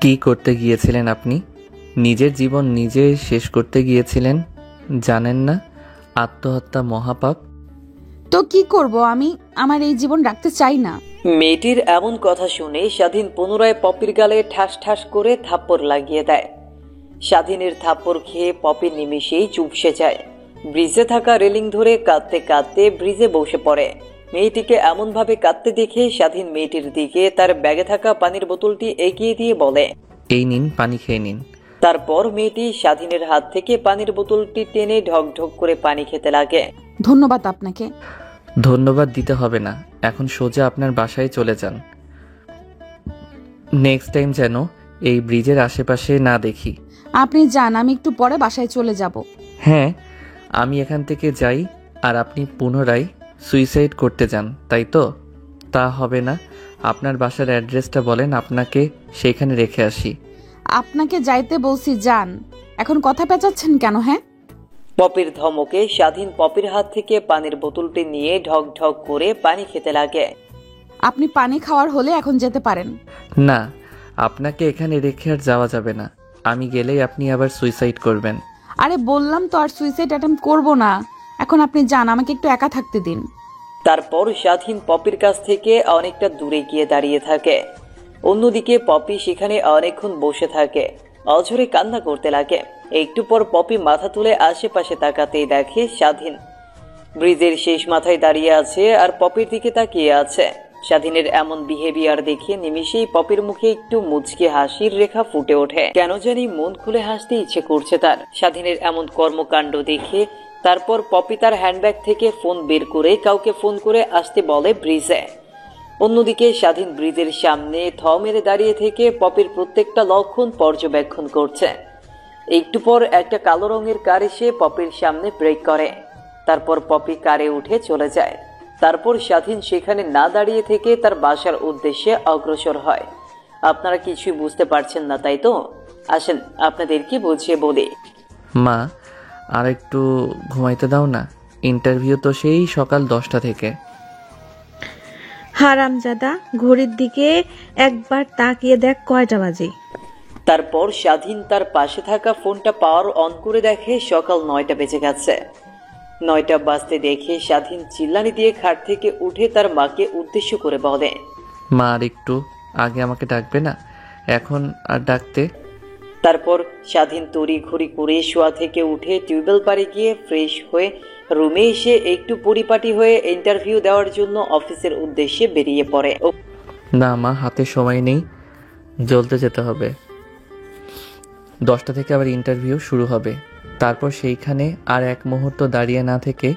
কি করতে গিয়েছিলেন আপনি? নিজের জীবন নিজে শেষ করতে গিয়েছিলেন, জানেন না আত্মহত্যা মহাপাপ? তো কি করব আমি? আমার এই জীবন রাখতে চাই না। মেয়েটির এমন কথা শুনে স্বাধীন পুনরায় পপির গালে ঠাস ঠাস করে থাপ্পড় লাগিয়ে দেয়। স্বাধীনের থাপ্পড় খেয়ে পপি নিমেষেই চুপসে যায়। ব্রিজে থাকা রেলিং ধরে কাঁদতে কাঁদতে ব্রিজে বসে পড়ে। মেয়েটিকে এমনভাবে কাঁদতে দেখে স্বাধীন মেয়েটির দিকে তার ব্যাগে থাকা পানির বোতলটি এগিয়ে দিয়ে বলে, এই নিন, পানি খেয়ে নিন। তারপর মেয়েটি স্বাধীনের হাত থেকে পানির বোতলটি টেনে ঢক ঢক করে পানি খেতে লাগে। ধন্যবাদ আপনাকে। ধন্যবাদ দিতে হবে না, এখন সোজা আপনার বাসায় চলে যান। নেক্সট টাইম যেন এই ব্রিজের আশেপাশে না দেখি। আপনি যান, আমি একটু পরে বাসায় চলে যাব। হ্যাঁ, আমি এখান থেকে যাই আর আপনি পুনরায় সুইসাইড করতে যান, তাই তো? তা হবে না। আপনার বাসার অ্যাড্রেসটা বলেন, আপনাকে সেখানে রেখে আসি। আপনাকে যাইতে বলছি, যান। এখন কথা পেঁচাচ্ছেন কেন? হ্যাঁ, পপির ধমকে স্বাধীন পপির হাত থেকে পানির বোতলটি নিয়ে ঢক ঢক করে পানি খেতে লাগে। আপনি পানি খাওয়ার হলে এখন যেতে পারেন। না, আপনাকে এখানে রেখে আর যাওয়া যাবে না। আমি গেলেই আপনি আবার সুইসাইড করবেন। আরে বললাম তো আর সুইসাইড অ্যাটেম্প করব না। এখন আপনি যান, আমাকে একটু একা থাকতে দিন। তারপর স্বাধীন পপির কাছ থেকে অনেকটা দূরে গিয়ে দাঁড়িয়ে থাকে। অন্যদিকে পপি সেখানে অনেকক্ষণ বসে থাকে, অঝরে কান্না করতে লাগে। একটু পর পপি মাথা তুলে আশেপাশে তাকাতেই দেখে স্বাধীন ব্রিজের শেষ মাথায় দাঁড়িয়ে আছে আর পপির দিকে তাকিয়ে আছে। স্বাধীনের এমন বিহেভিয়ার দেখে নিমিষেই পপির মুখে একটু মুচকে হাসির রেখা ফুটে ওঠে। কেন জানি মন খুলে হাসতে ইচ্ছে করছে তার স্বাধীনের এমন কর্মকাণ্ড দেখে। তারপর পপি তার হ্যান্ডব্যাগ থেকে ফোন বের করে কাউকে ফোন করে আসতে বলে ব্রিজে। অন্যদিকে স্বাধীন ব্রিজের সামনে থ মেরে দাঁড়িয়ে থেকে পপির প্রত্যেকটা লক্ষণ পর্যবেক্ষণ করছে। একটু পর একটা কালো রঙের কার এসে পপির সামনে ব্রেক করে। তারপর পপি কারে উঠে চলে যায়। তারপর স্বাধীন সেখানে না দাঁড়িয়ে থেকে তার বাসার উদ্দেশ্যে অগ্রসর হয়। আপনারা কিছুই বুঝতে পারছেন না, তাই তো? আসেন আপনাদেরকে বুঝিয়ে বলি। মা, আর একটু ঘুমাইতে দাও না। ইন্টারভিউ তো সেই সকাল 10টা থেকে। হারামজাদা, ঘড়ির দিকে একবার তাকিয়ে দেখ কয়টা বাজে। তারপর স্বাধীন তার পাশে থাকা ফোনটা পাওয়ার অন করে দেখে সকাল 9টা বেজে গেছে। 9টা বাজতে দেখে স্বাধীন চিল্লানি দিয়ে খাট থেকে উঠে তার মাকে উদ্দেশ্য করে বলে, মা, আর একটু আগে আমাকে ডাকবে না? এখন আর ডাকতে? তারপর স্বাধীন তড়ি ঘড়ি করে শোয়া থেকে উঠে টিউবওয়েল পাড়ে গিয়ে ফ্রেশ হয়ে রুমে এসে একটু পরিপাটি হয়ে ইন্টারভিউ দেওয়ার জন্য অফিসের উদ্দেশ্যে বেরিয়ে পড়ে। না মা, হাতে সময় নেই, জলদি যেতে হবে। 10টা থেকে আবার ইন্টারভিউ শুরু হবে। তারপর সেইখানে আর এক মুহূর্ত দাঁড়িয়ে না থেকে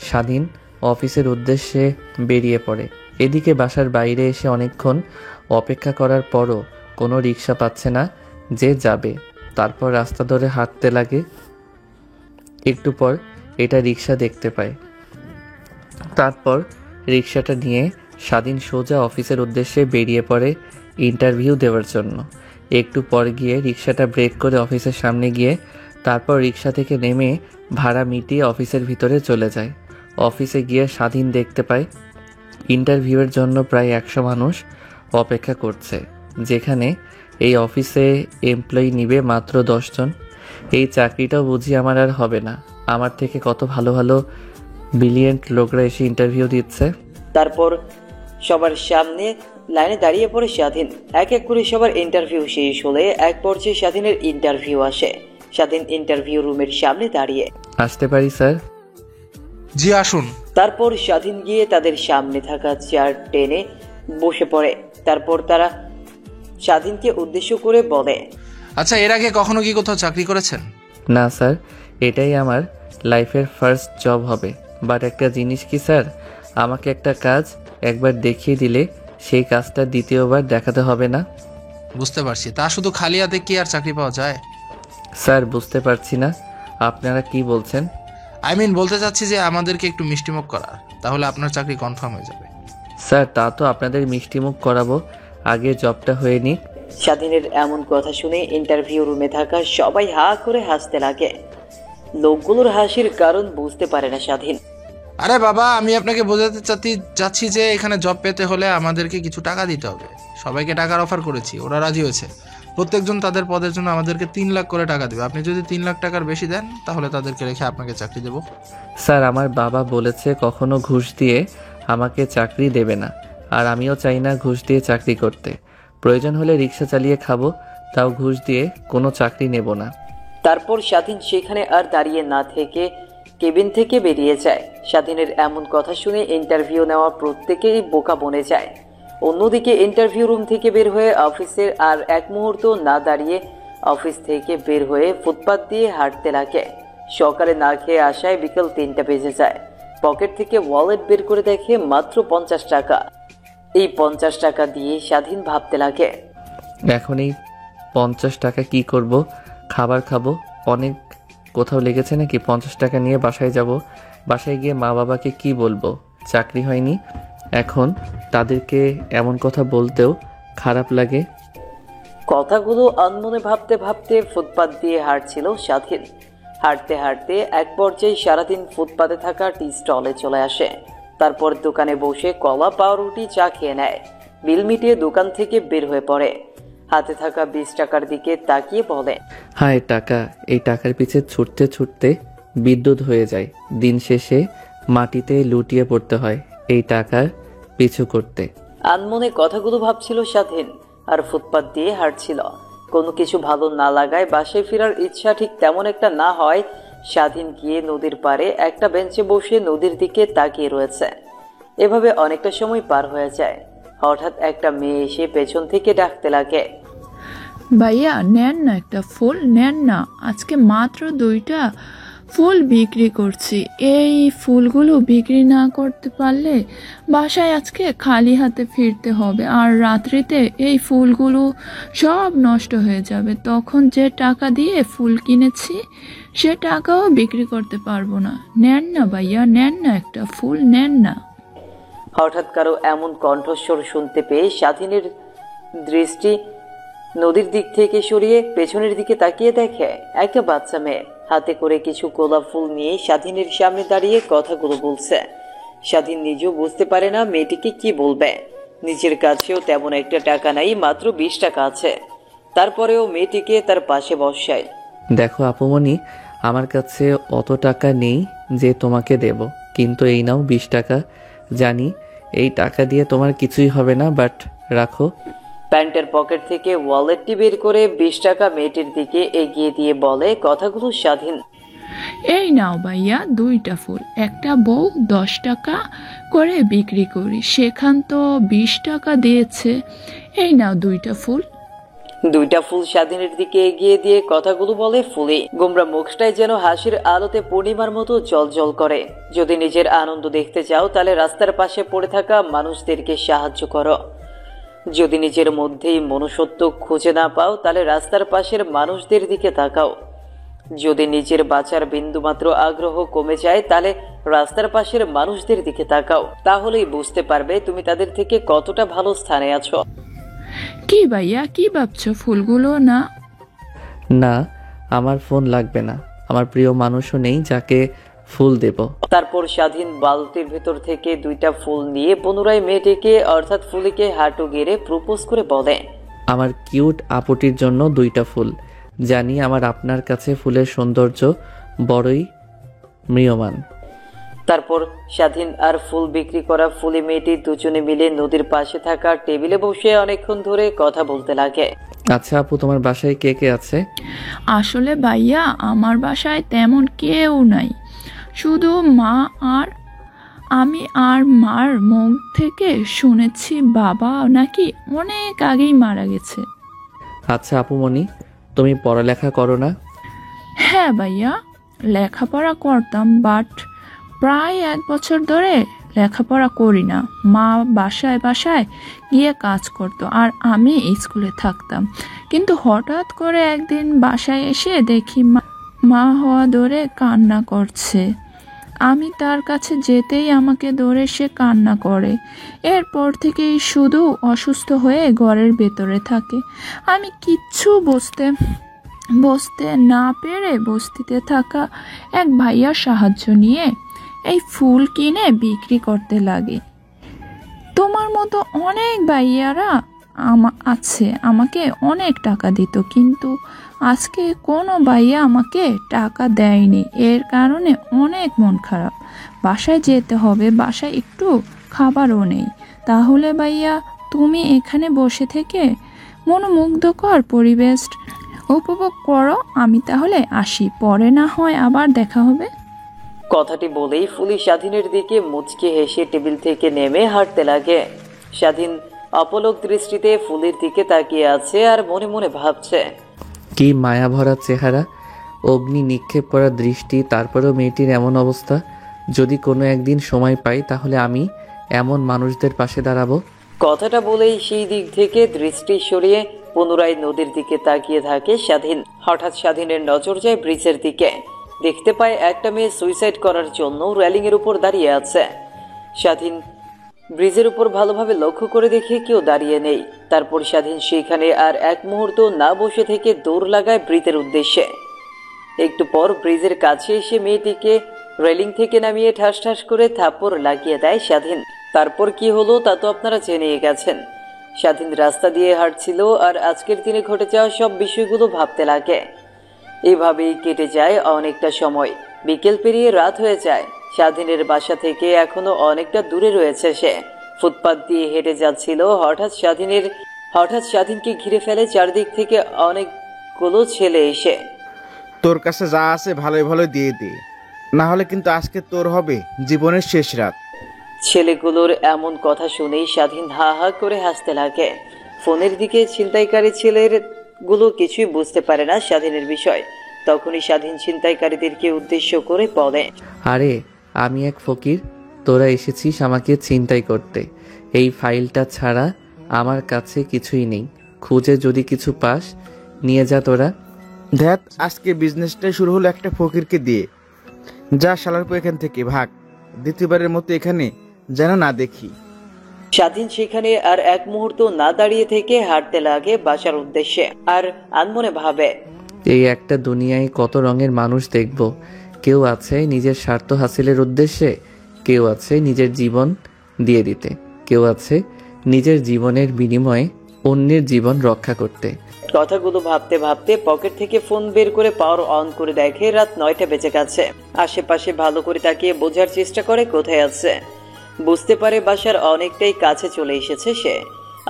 স্বাধীন অফিসের উদ্দেশ্যে বেরিয়ে পড়ে। এদিকে বাসার বাইরে এসে অনেকক্ষণ অপেক্ষা করার পরও কোনো রিক্সা পাচ্ছে না যে যাবে। তারপর রাস্তা ধরে হাঁটতে লাগে। একটু পর এটা রিক্সা দেখতে পায়। তারপর রিক্সাটা নিয়ে স্বাধীন সোজা অফিসের উদ্দেশ্যে বেরিয়ে পড়ে ইন্টারভিউ দেওয়ার জন্য। একটু পর গিয়ে রিক্সাটা ব্রেক করে অফিসের সামনে গিয়ে তারপর রিক্সা থেকে নেমে ভাড়া মিটিয়ে অফিসের ভিতরে চলে যায়। অফিসে গিয়ে স্বাধীন দেখতে পায় ইন্টারভিউয়ের জন্য প্রায় 100 মানুষ অপেক্ষা করছে, যেখানে এই অফিসে এমপ্লয়ি নিবে মাত্র 10 জন। এই চাকরিটাও বুঝি আমার আর হবে না। আমার থেকে কত ভালো ভালো ব্রিলিয়েন্ট লোকরা এসে ইন্টারভিউ দিচ্ছে। তারপর সবার সামনে লাইনে দাঁড়িয়ে পড়ে স্বাধীন। এক এক করে সবার ইন্টারভিউ শেষ হলে এক পর্যায়ে স্বাধীনের ইন্টারভিউ আসে। স্বাধীন ইন্টারভিউ রুমের সামনে দাঁড়িয়ে, আসতে পারি স্যার? জি আসুন। তারপর স্বাধীন গিয়ে তাদের সামনে থাকা চেয়ার টেনে বসে পড়ে। তারপর তারা স্বাধীনকে উদ্দেশ্য করে বলে, আচ্ছা, এর আগে কখনো কি কোথাও চাকরি করেছেন? না স্যার, এটাই আমার লাইফের ফার্স্ট জব হবে। বাট একটা জিনিস কি স্যার, আমাকে একটা কাজ একবার দেখিয়ে দিলে সেই কাজটা দ্বিতীয়বার দেখাতে হবে না। বুঝতে পারছি, তা শুধু খালি হাতে কি আর চাকরি পাওয়া যায়? স্যার, বুঝতে পারছি না আপনারা কি বলছেন। বলতে চাচ্ছি যে আমাদেরকে একটু মিষ্টিমুখ করার, তাহলে আপনার চাকরি কনফার্ম হয়ে যাবে। স্যার, তা তো আপনাদের মিষ্টিমুখ করাবো, আগে জবটা হয়ে নিক। স্বাধীনের এমন কথা শুনে ইন্টারভিউ রুমে থাকা সবাই হা করে হাসতে লাগে। লোকগুলোর হাসির কারণ বুঝতে পারে না স্বাধীন। আরে বাবা, আমি আপনাকে বোঝাতে চাচ্ছি যে এখানে জব পেতে হলে আমাদেরকে কিছু টাকা দিতে হবে। সবাইকে টাকার অফার করেছি, ওরা রাজি হয়েছে। প্রত্যেকজন তাদের পদের জন্য আমাদেরকে 3 লাখ করে টাকা দেবে। আপনি যদি 3 লাখ টাকার বেশি দেন তাহলে তাদেরকে রেখে আপনাকে চাকরি দেব। স্যার, আমার বাবা বলেছে কখনো ঘুষ দিয়ে আমাকে চাকরি দেবে না, আর আমিও চাই না ঘুষ দিয়ে চাকরি করতে। প্রয়োজন হলে রিক্সা চালিয়ে খাবো, তাও ঘুষ দিয়ে কোনো চাকরি নেব না। তারপর স্বাধীন সেখানে আর দাঁড়িয়ে না থেকে কেবিন থেকে বেরিয়ে যায়। স্বাধীনের এমন কথা শুনে ইন্টারভিউ নেওয়া প্রত্যেকেই বোকা বনে যায়। অন্যদিকে ইন্টারভিউ রুম থেকে বের হয়ে অফিসের আর এক মুহূর্ত না দাঁড়িয়ে অফিস থেকে বের হয়ে ফুটপাত দিয়ে হাঁটতে লাগে। সকালে না খেয়ে আসায় বিকেল 3টা বেজে যায়। পকেট থেকে ওয়ালেট বের করে দেখে মাত্র 50 টাকা। এই 50 টাকা দিয়ে স্বাধীন ভাবতে লাগে, এখন এই 50 টাকা কি করব? খাবার খাবো? অনেক কোথাও লেগেছে নাকি? 50 টাকা নিয়ে বাসায় যাব। বাসায় গিয়ে মা বাবাকে কি বলবো? চাকরি হয়নি। এখন তাদেরকে এমন কথা বলতেও খারাপ লাগে। কথাগুলো আনমনে ভাবতে ভাবতে ফুটপাত দিয়ে হাঁটছিল স্বাধীন। হাঁটতে হাঁটতে এক পর্যায়ে সারাদিন ফুটপাতে থাকা টি স্টলে চলে আসে। তারপর দোকানে বসে কলা পাউরুটি চা খেয়ে নেয়। বিল মিটিয়ে দোকান থেকে বের হয়ে পড়ে। হাতে থাকা 20 টাকার দিকে তাকিয়ে বলে, হায় টাকা! এই টাকার পিছে ছুটতে ছুটতে বিদ্যুৎ হয়ে যায়। দিন শেষে মাটিতে লুটিয়ে পড়তে হয় এই টাকার পিছু করতে। আনমনে কথাগুলো ভাবছিল স্বাধীন আর ফুটপাত দিয়ে হাঁটছিল। কোনো কিছু ভালো না লাগায় বাসায় ফেরার ইচ্ছা ঠিক তেমন একটা না হয় স্বাধীন গিয়ে নদীর পাড়ে একটা বেঞ্চে বসে নদীর দিকে তাকিয়ে রয়েছে। এভাবে অনেকটা সময় পার হয়ে যায়। হঠাৎ একটা মেয়ে এসে পেছন থেকে ডাকতে লাগে, ভাইয়া নেন না, একটা ফুল নেন না, আজকে মাত্র 2টা ফুল বিক্রি করছি। এই ফুলগুলো বিক্রি না করতে পারলে বাসায় আজকে খালি হাতে ফিরতে হবে, আর রাত্রিতে এই ফুলগুলো সব নষ্ট হয়ে যাবে। তখন যে টাকা দিয়ে ফুল কিনেছি সে টাকাও বিক্রি করতে পারবো না। নেন না ভাইয়া, নেন না, একটা ফুল নেন না। হঠাৎ কারো এমন কণ্ঠস্বর শুনতে পেয়ে স্বাধীনের দৃষ্টি নদীর দিক থেকে সরিয়ে পেছনের দিকে তাকিয়ে দেখে একটা বাচ্চা মেয়ে হাতে করে কিছু গোলাপ ফুল নিয়ে স্বাধীনের সামনে দাঁড়িয়ে কথাগুলো বলছে। স্বাধীন নিজেও বুঝতে পারে না মেয়েটিকে কি বলবে। নিজের কাছেও তেমন একটা টাকা নাই, মাত্র 20 টাকা আছে। তারপরেও মেয়েটিকে তার পাশে বসায়। দেখো আপুমনি, আমার কাছে অত টাকা নেই যে তোমাকে দেব, কিন্তু এই নাও 20 টাকা। জানি এই টাকা দিয়ে তোমার কিছুই হবে না, বাট রাখো। প্যান্টের পকেট থেকে ওয়ালেটটি বের করে 20 টাকা মেয়েটির দিকে এগিয়ে দিয়ে বলে কথাগুলো স্বাধীন। এই নাও ভাইয়া 2টা ফুল, একটা বউ 10 টাকা করে বিক্রি করি, সেখান তো 20 টাকা দিয়েছে। এই নাও 2টা ফুল। 2টা ফুল স্বাধীনের দিকে এগিয়ে দিয়ে কথাগুলো বলে ফুলি। গোমরা মুখটাই যেন হাসির আলোতে পূর্ণিমার মতো জলজল করে। যদি নিজের আনন্দ দেখতে চাও তাহলে রাস্তার পাশে পড়ে থাকা মানুষদেরকে সাহায্য করো। যদি নিজের মধ্যেই মনুষ্যত্ব খুঁজে না পাও তাহলে রাস্তার পাশের মানুষদের দিকে তাকাও। যদি নিজের বাঁচার বিন্দুমাত্র আগ্রহ কমে যায় তাহলে রাস্তার পাশের মানুষদের দিকে তাকাও। তাহলেই বুঝতে পারবে তুমি তাদের থেকে কতটা ভালো স্থানে আছো। কি ভাইয়া, কি ভাবছো? ফুলগুলো না? না, আমার ফোন লাগবে না। আমার প্রিয় মানুষও নেই যাকে ফুল দেব। তারপর স্বাধীন বালতির ভেতর থেকে 2টা ফুল নিয়ে পুনরায় মেয়েটিকে অর্থাৎ ফুলিকে হাঁটু গেড়ে প্রপোজ করে বলে, আমার কিউট আপুটির জন্য 2টা ফুল। জানি আমার আপনার কাছে ফুলের সৌন্দর্য বড়ই ম্রিয়মান। তারপর স্বাধীন আর ফুল বিক্রি করা ফুলি মেয়েটি দুজনে মিলে নদীর পাশে থাকা টেবিলে বসে অনেকক্ষণ ধরে কথা বলতে লাগে। আচ্ছা আপু, তোমার বাসায় কে কে আছে? আসলে ভাইয়া আমার বাসায় তেমন কেউ নাই, শুধু মা আর আমি। আর মার মুখ থেকে শুনেছি বাবা নাকি অনেক আগেই মারা গেছে। আচ্ছা আপুমনি, তুমি পড়ালেখা করো না? হ্যাঁ ভাইয়া, লেখাপড়া করতাম, বাট প্রায় 1 বছর ধরে লেখাপড়া করি না। মা বাসায় বাসায় গিয়ে কাজ করতো আর আমি স্কুলে থাকতাম। কিন্তু হঠাৎ করে একদিন বাসায় এসে দেখি মা হওয়া ধরে কান্না করছে। আমি তার কাছে যেতেই আমাকে ধরে সে কান্না করে। এরপর থেকেই শুধু অসুস্থ হয়ে ঘরের ভেতরে থাকে। আমি কিচ্ছু বসতে না পেরে বস্তিতে থাকা এক ভাইয়ার সাহায্য নিয়ে এই ফুল কিনে বিক্রি করতে লাগে। তোমার মতো অনেক ভাইয়ারা আছে, আমাকে অনেক টাকা দিত, কিন্তু আজকে কোনো ভাইয়া আমাকে টাকা দেয়নি। এর কারণে অনেক মন খারাপ। বাসায় যেতে হবে, বাসায় একটু খাবারও নেই। তাহলে ভাইয়া তুমি এখানে বসে থেকে মনোমুগ্ধকর পরিবেশ উপভোগ করো, আমি তাহলে আসি, পরে না হয় আবার দেখা হবে। কথাটি বলেই ফুলি স্বাধীনের দিকে মুচকি হেসে টেবিল থেকে নেমে হাঁটতে লাগে। স্বাধীন অপলক দৃষ্টিতে ফুলির দিকে তাকিয়ে আছে আর মনে মনে ভাবছে, কি মায়া ভরা চেহারা, অগ্নি নিক্ষেপ করা দৃষ্টি, তারপরেও মেয়েটির এমন অবস্থা। যদি কোনো একদিন সময় পাই তাহলে আমি এমন মানুষদের পাশে দাঁড়াবো। কথাটা বলেই সেই দিক থেকে দৃষ্টি সরিয়ে পুনরায় নদীর দিকে তাকিয়ে থাকে স্বাধীন। হঠাৎ স্বাধীনের নজর যায় ব্রিজের দিকে। দেখতে পায় একটা মেয়ে সুইসাইড করার জন্য রেলিং এর উপর দাঁড়িয়ে আছে। স্বাধীন ব্রিজের উপর ভালোভাবে লক্ষ্য করে দেখে কেউ দাঁড়িয়ে নেই। তারপর স্বাধীন সেইখানে আর এক মুহূর্ত না বসে থেকে দৌড় লাগায় ব্রিজের উদ্দেশ্যে। একটু পর ব্রিজের কাছে এসে মেয়েটিকে রেলিং থেকে নামিয়ে ঠাস ঠাস করে থাপ্পড় লাগিয়ে দেয় স্বাধীন। তারপর কি হলো তা তো আপনারা জেনেই গেছেন। স্বাধীন রাস্তা দিয়ে হাঁটছিল আর আজকের দিনে ঘটে যাওয়া সব বিষয়গুলো ভাবতে লাগে। এভাবেই কেটে যায় অনেকটা সময়। বিকেল পেরিয়ে রাত হয়ে যায়। স্বাধীনের বাসা থেকে এখনো অনেকটা দূরে রয়েছে সে। ফুটপাত দিয়ে হেঁটে যাচ্ছিল। হঠাৎ স্বাধীনকে ঘিরে ফেলে চারদিক থেকে অনেকগুলো ছেলে এসে। তোর কাছে যা আছে ভালোই ভালো দিয়ে দে, না হলে কিন্তু আজকে তোর হবে জীবনের শেষ রাত। ছেলেগুলোর এমন কথা শুনেই স্বাধীন হা হা করে হাসতে লাগে। ফোনের দিকে ছিনতাইকারী ছেলেগুলো কিছুই বুঝতে পারে না স্বাধীনের বিষয়। তখনই স্বাধীন ছিনতাইকারীদেরকে উদ্দেশ্য করে বলে, আরে আমি এক ফকির, তোরা এসেছিস আমাকে ছিনতাই করতে। এই ফাইলটা ছাড়া আমার কাছে কিছুই নেই, খুঁজে যদি কিছু পাস নিয়ে যা তোরা। ধ্যাত, আজকে বিজনেসটাই শুরু হলো একটা ফকিরকে দিয়ে। যা শালার পর এখান থেকে ভাগ, দ্বিতীয়বারের মতো এখানে যেন না দেখি। স্বাধীন সেখানে আর এক মুহূর্ত না দাঁড়িয়ে থেকে হাঁটতে লাগে বাসার উদ্দেশ্যে। আর আনমনে ভাবে, এই একটা দুনিয়ায় কত রঙের মানুষ দেখব। কেউ আছে নিজের স্বার্থ হাসিলের উদ্দেশ্যে, কেউ আছে নিজের জীবন দিয়ে দিতে, কেউ আছে নিজের জীবনের বিনিময়ে অন্যের জীবন রক্ষা করতে। কথাগুলো ভাবতে ভাবতে পকেট থেকে ফোন বের করে পাওয়ার অন করে দেখে রাত 9টা বেজে গেছে। আশেপাশে ভালো করে তাকিয়ে বোঝার চেষ্টা করে কোথায় আছে। বুঝতে পারে বাসার অনেকটাই কাছে চলে এসেছে সে।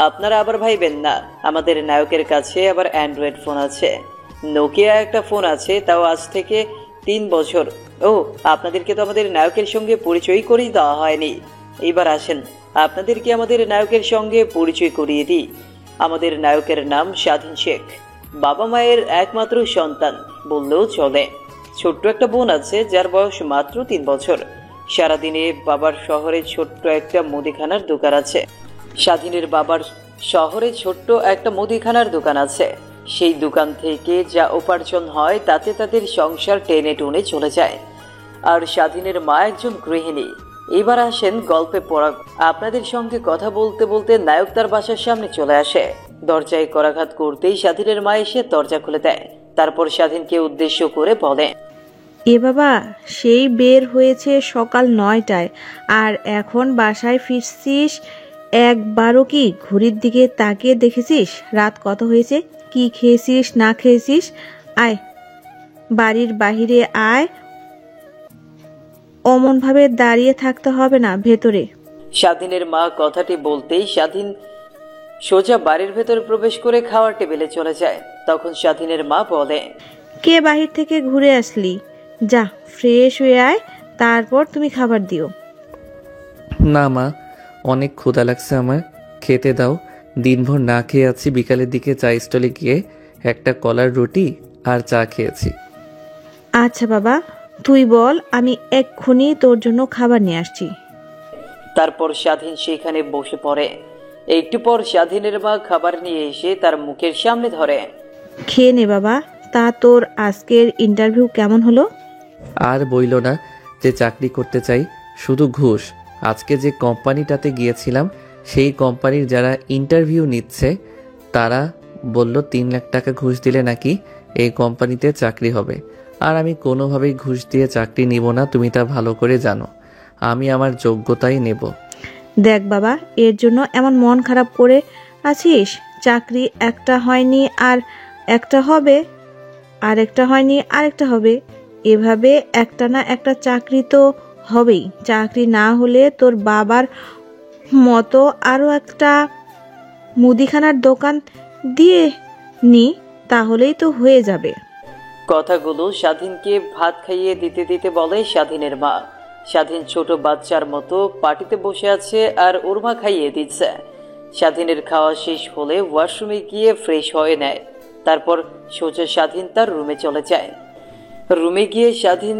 আপনারা আবার ভাইবেন না, আমাদের নায়কের কাছে আবার অ্যান্ড্রয়েড ফোন আছে, নোকিয়া একটা ফোন আছে, তাও আজ থেকে 3 বছর। ও, আপনাদেরকে তো আমাদের নায়কের সঙ্গে পরিচয় করিয়ে দেওয়া হয়নি। এবার আসেন, আপনাদেরকে আমাদের নায়কের সঙ্গে পরিচয় করিয়ে দিই। আমাদের নায়কের নাম স্বাধীন শেখ। বাবা মায়ের একমাত্র সন্তান বললেও চলে। ছোট্ট একটা বোন আছে যার বয়স মাত্র 3 বছর। সারাদিনে বাবার শহরে ছোট্ট একটা মুদিখানার দোকান আছে। স্বাধীনের বাবার শহরে ছোট্ট একটা মুদিখানার দোকান আছে। সেই দোকান থেকে যা উপার্জন হয় তাতে তাদের সংসার টেনে টুনে চলে যায়। আর স্বাধীনের মা একজন গৃহিণী। এবার আসেন গল্পে পড়া। আপনাদের সঙ্গে কথা বলতে বলতে নায়ক তার বাসার সামনে চলে আসে। দরজায় করাঘাত করতেই স্বাধীনের মা এসে দরজা খুলে দেয়। তারপর স্বাধীনকে উদ্দেশ্য করে বলে, এ বাবা, সেই বের হয়েছে সকাল 9টায়, আর এখন বাসায় ফিরছিস। একবারও কি ঘড়ির দিকে তাকিয়ে দেখেছিস রাত কত হয়েছে? কি খেয়েছিস না খেয়েছিস? আয়, বাড়ির বাহিরে আয়, অমন ভাবে দাঁড়িয়ে থাকতে হবে না, ভেতরে। স্বাধীনের মা কথাটি বলতেই স্বাধীন সোজা বাড়ির ভেতর প্রবেশ করে খাওয়ার টেবিলে চলে যায়। তখন স্বাধীনের মা বলে, কে বাহির থেকে ঘুরে আসলি? যা ফ্রেশ হয়ে আয়, তারপর তুমি খাবার দিও। না মা, অনেক ক্ষুধা লাগছে আমার, খেতে দাও। দিনভর না খেয়ে আছি, বিকালের দিকে চা স্টলে গিয়ে একটা কলার রুটি আর চা খেয়েছি। আচ্ছা বাবা, তুই বল, আমি এক্ষুনি তোর জন্য খাবার নিয়ে আসছি। তারপর স্বাধীন সেখানে বসে পড়ে। একটু পর স্বাধীনের মা খাবার নিয়ে এসে তার মুখের সামনে ধরে। খেয়ে নে বাবা। তা তোর আজকের ইন্টারভিউ কেমন হলো? আর বইল না যে চাকরি করতে চাই, শুধু ঘুষ। আজকে যে কোম্পানিটাতে গিয়েছিলাম সেই কোম্পানির যারা ইন্টারভিউ নিচ্ছে তারা বলল 3 লাখ টাকা ঘুষ দিলে নাকি এই কোম্পানিতে চাকরি হবে। আর আমি কোনোভাবেই ঘুষ দিয়ে চাকরি নিব না, তুমি তা ভালো করে জানো। আমি আমার যোগ্যতাই নেব। দেখ বাবা, এর জন্য এমন মন খারাপ করে আছিস, চাকরি একটা হয়নি আর একটা হবে, আর একটা হয়নি আরেকটা হবে, এভাবে একটা না একটা চাকরি তো হবেই। চাকরি না হলে তোর বাবার মতো আরো একটা মুদিখানার দোকান দিয়ে নি, তাহলেই তো হয়ে যাবে। কথাগুলো স্বাধীনকে ভাত খাইয়ে দিতে দিতে বলে স্বাধীনের মা। স্বাধীন ছোট বাচ্চার মতো পার্টিতে বসে আছে আর ওর মা খাইয়ে দিচ্ছে। স্বাধীনের খাওয়া শেষ হলে ওয়াশরুমে গিয়ে ফ্রেশ হয়ে নেয়। তারপর সোজা স্বাধীন তার রুমে চলে যায়। রুমে গিয়ে স্বাধীন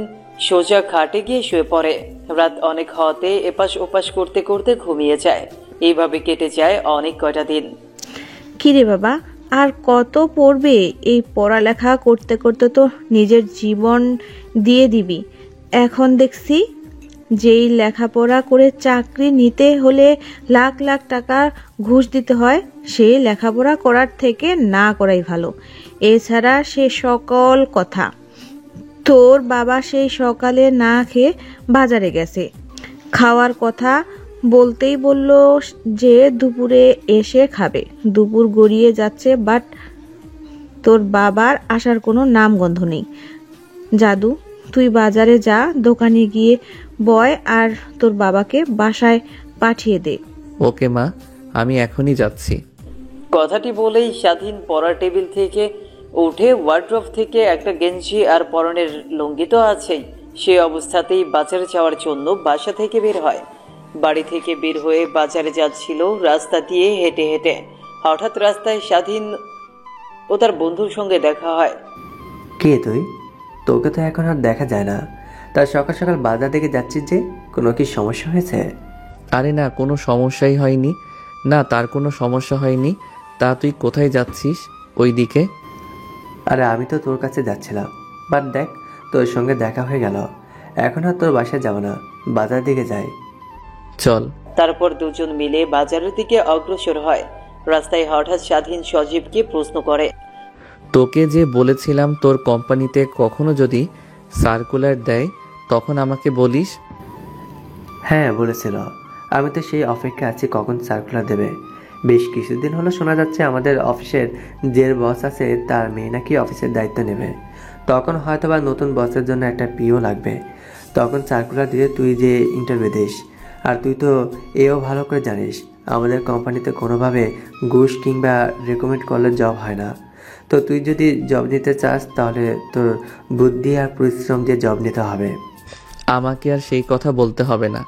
সোজা খাটে গিয়ে শুয়ে পড়ে। রাত অনেক হওয়াতে এপাশ ওপাশ করতে করতে ঘুমিয়ে যায়। এইভাবে কেটে যায় অনেক কয়টা দিন। কিরে বাবা, আর কত পড়বে? এই পড়ালেখা করতে করতে তো নিজের জীবন দিয়ে দিবি। এখন দেখছি যেই লেখাপড়া করে চাকরি নিতে হলে লাখ লাখ টাকা ঘুষ দিতে হয়, সেই লেখাপড়া করার থেকে না করাই ভালো। এছাড়া সে সকল কথা, তোর বাবা সেই সকালে না খেয়ে বাজারে গেছে, খাওয়ার কথা বলতেই বলল যে দুপুরে এসে খাবে। দুপুর গড়িয়ে যাচ্ছে, বাট তোর বাবার আসার কোনো নামগন্ধ নেই। জাদু, তুই বাজারে যা, দোকানে গিয়ে বয় আর তোর বাবাকে বাসায় পাঠিয়ে দে। ওকে মা, আমি এখনই যাচ্ছি। কথাটি বলেই স্বাধীন পড়ার টেবিল থেকে উঠে ওয়ার্ড্রোব থেকে একটা গেঞ্জি আর পরনের লুঙ্গি তো আছেই, সে অবস্থাতেই বাজারে যাওয়ার জন্য বাসা থেকে বের হয়। বাড়ি থেকে বের হয়ে বাজারে যাচ্ছিল রাস্তা দিয়ে হেঁটে হেঁটে। হঠাৎ রাস্তায় স্বাধীন ও তার বন্ধুর সঙ্গে দেখা হয়। কে তুই? তোকে তো এখন আর দেখা যায় না। তার সকাল সকাল বাজার দিকে যাচ্ছিস যে, কোনো কি সমস্যা হয়েছে? আরে না, কোনো সমস্যাই হয়নি। না, তার কোনো সমস্যা হয়নি। তা তুই কোথায় যাচ্ছিস? ওই দিকে? আরে আমি তো তোর কাছে যাচ্ছিলাম, বাট দেখ তোর সঙ্গে দেখা হয়ে গেল। এখন আর তোর বাসায় যাব না, বাজার দিকে যাই। চল। তারপর দুজন মিলে বাজারের দিকে অগ্রসর হয়। রাস্তায় হঠাৎ স্বাধীন সজীবকে প্রশ্ন করে, তোকে যে বলেছিলাম তোর কোম্পানিতে কখনো যদি সার্কুলার দেয় তখন আমাকে বলিস। হ্যাঁ বলেছিল, আমি তো সেই অপেক্ষা আছি কখন সার্কুলার দেবে। বেশ কিছুদিন হলো শোনা যাচ্ছে আমাদের অফিসের যে বস আছে তার মেয়ে নাকি অফিসের দায়িত্ব নেবে। তখন হয়তো বা নতুন বসের জন্য একটা পিও লাগবে। তখন সার্কুলার দিলে তুই যে ইন্টারভিউ দিস। আর তুই তো এও ভালো করে জানিস আমাদের কোম্পানিতে কোনোভাবে ঘুষ কিংবা রেকমেন্ড করলে জব হয় না। তো তুই যদি জব নিতে চাস তাহলে তোর বুদ্ধি আর পরিশ্রম দিয়ে জব নিতে হবে। আমাকে আর সেই কথা বলতে হবে না।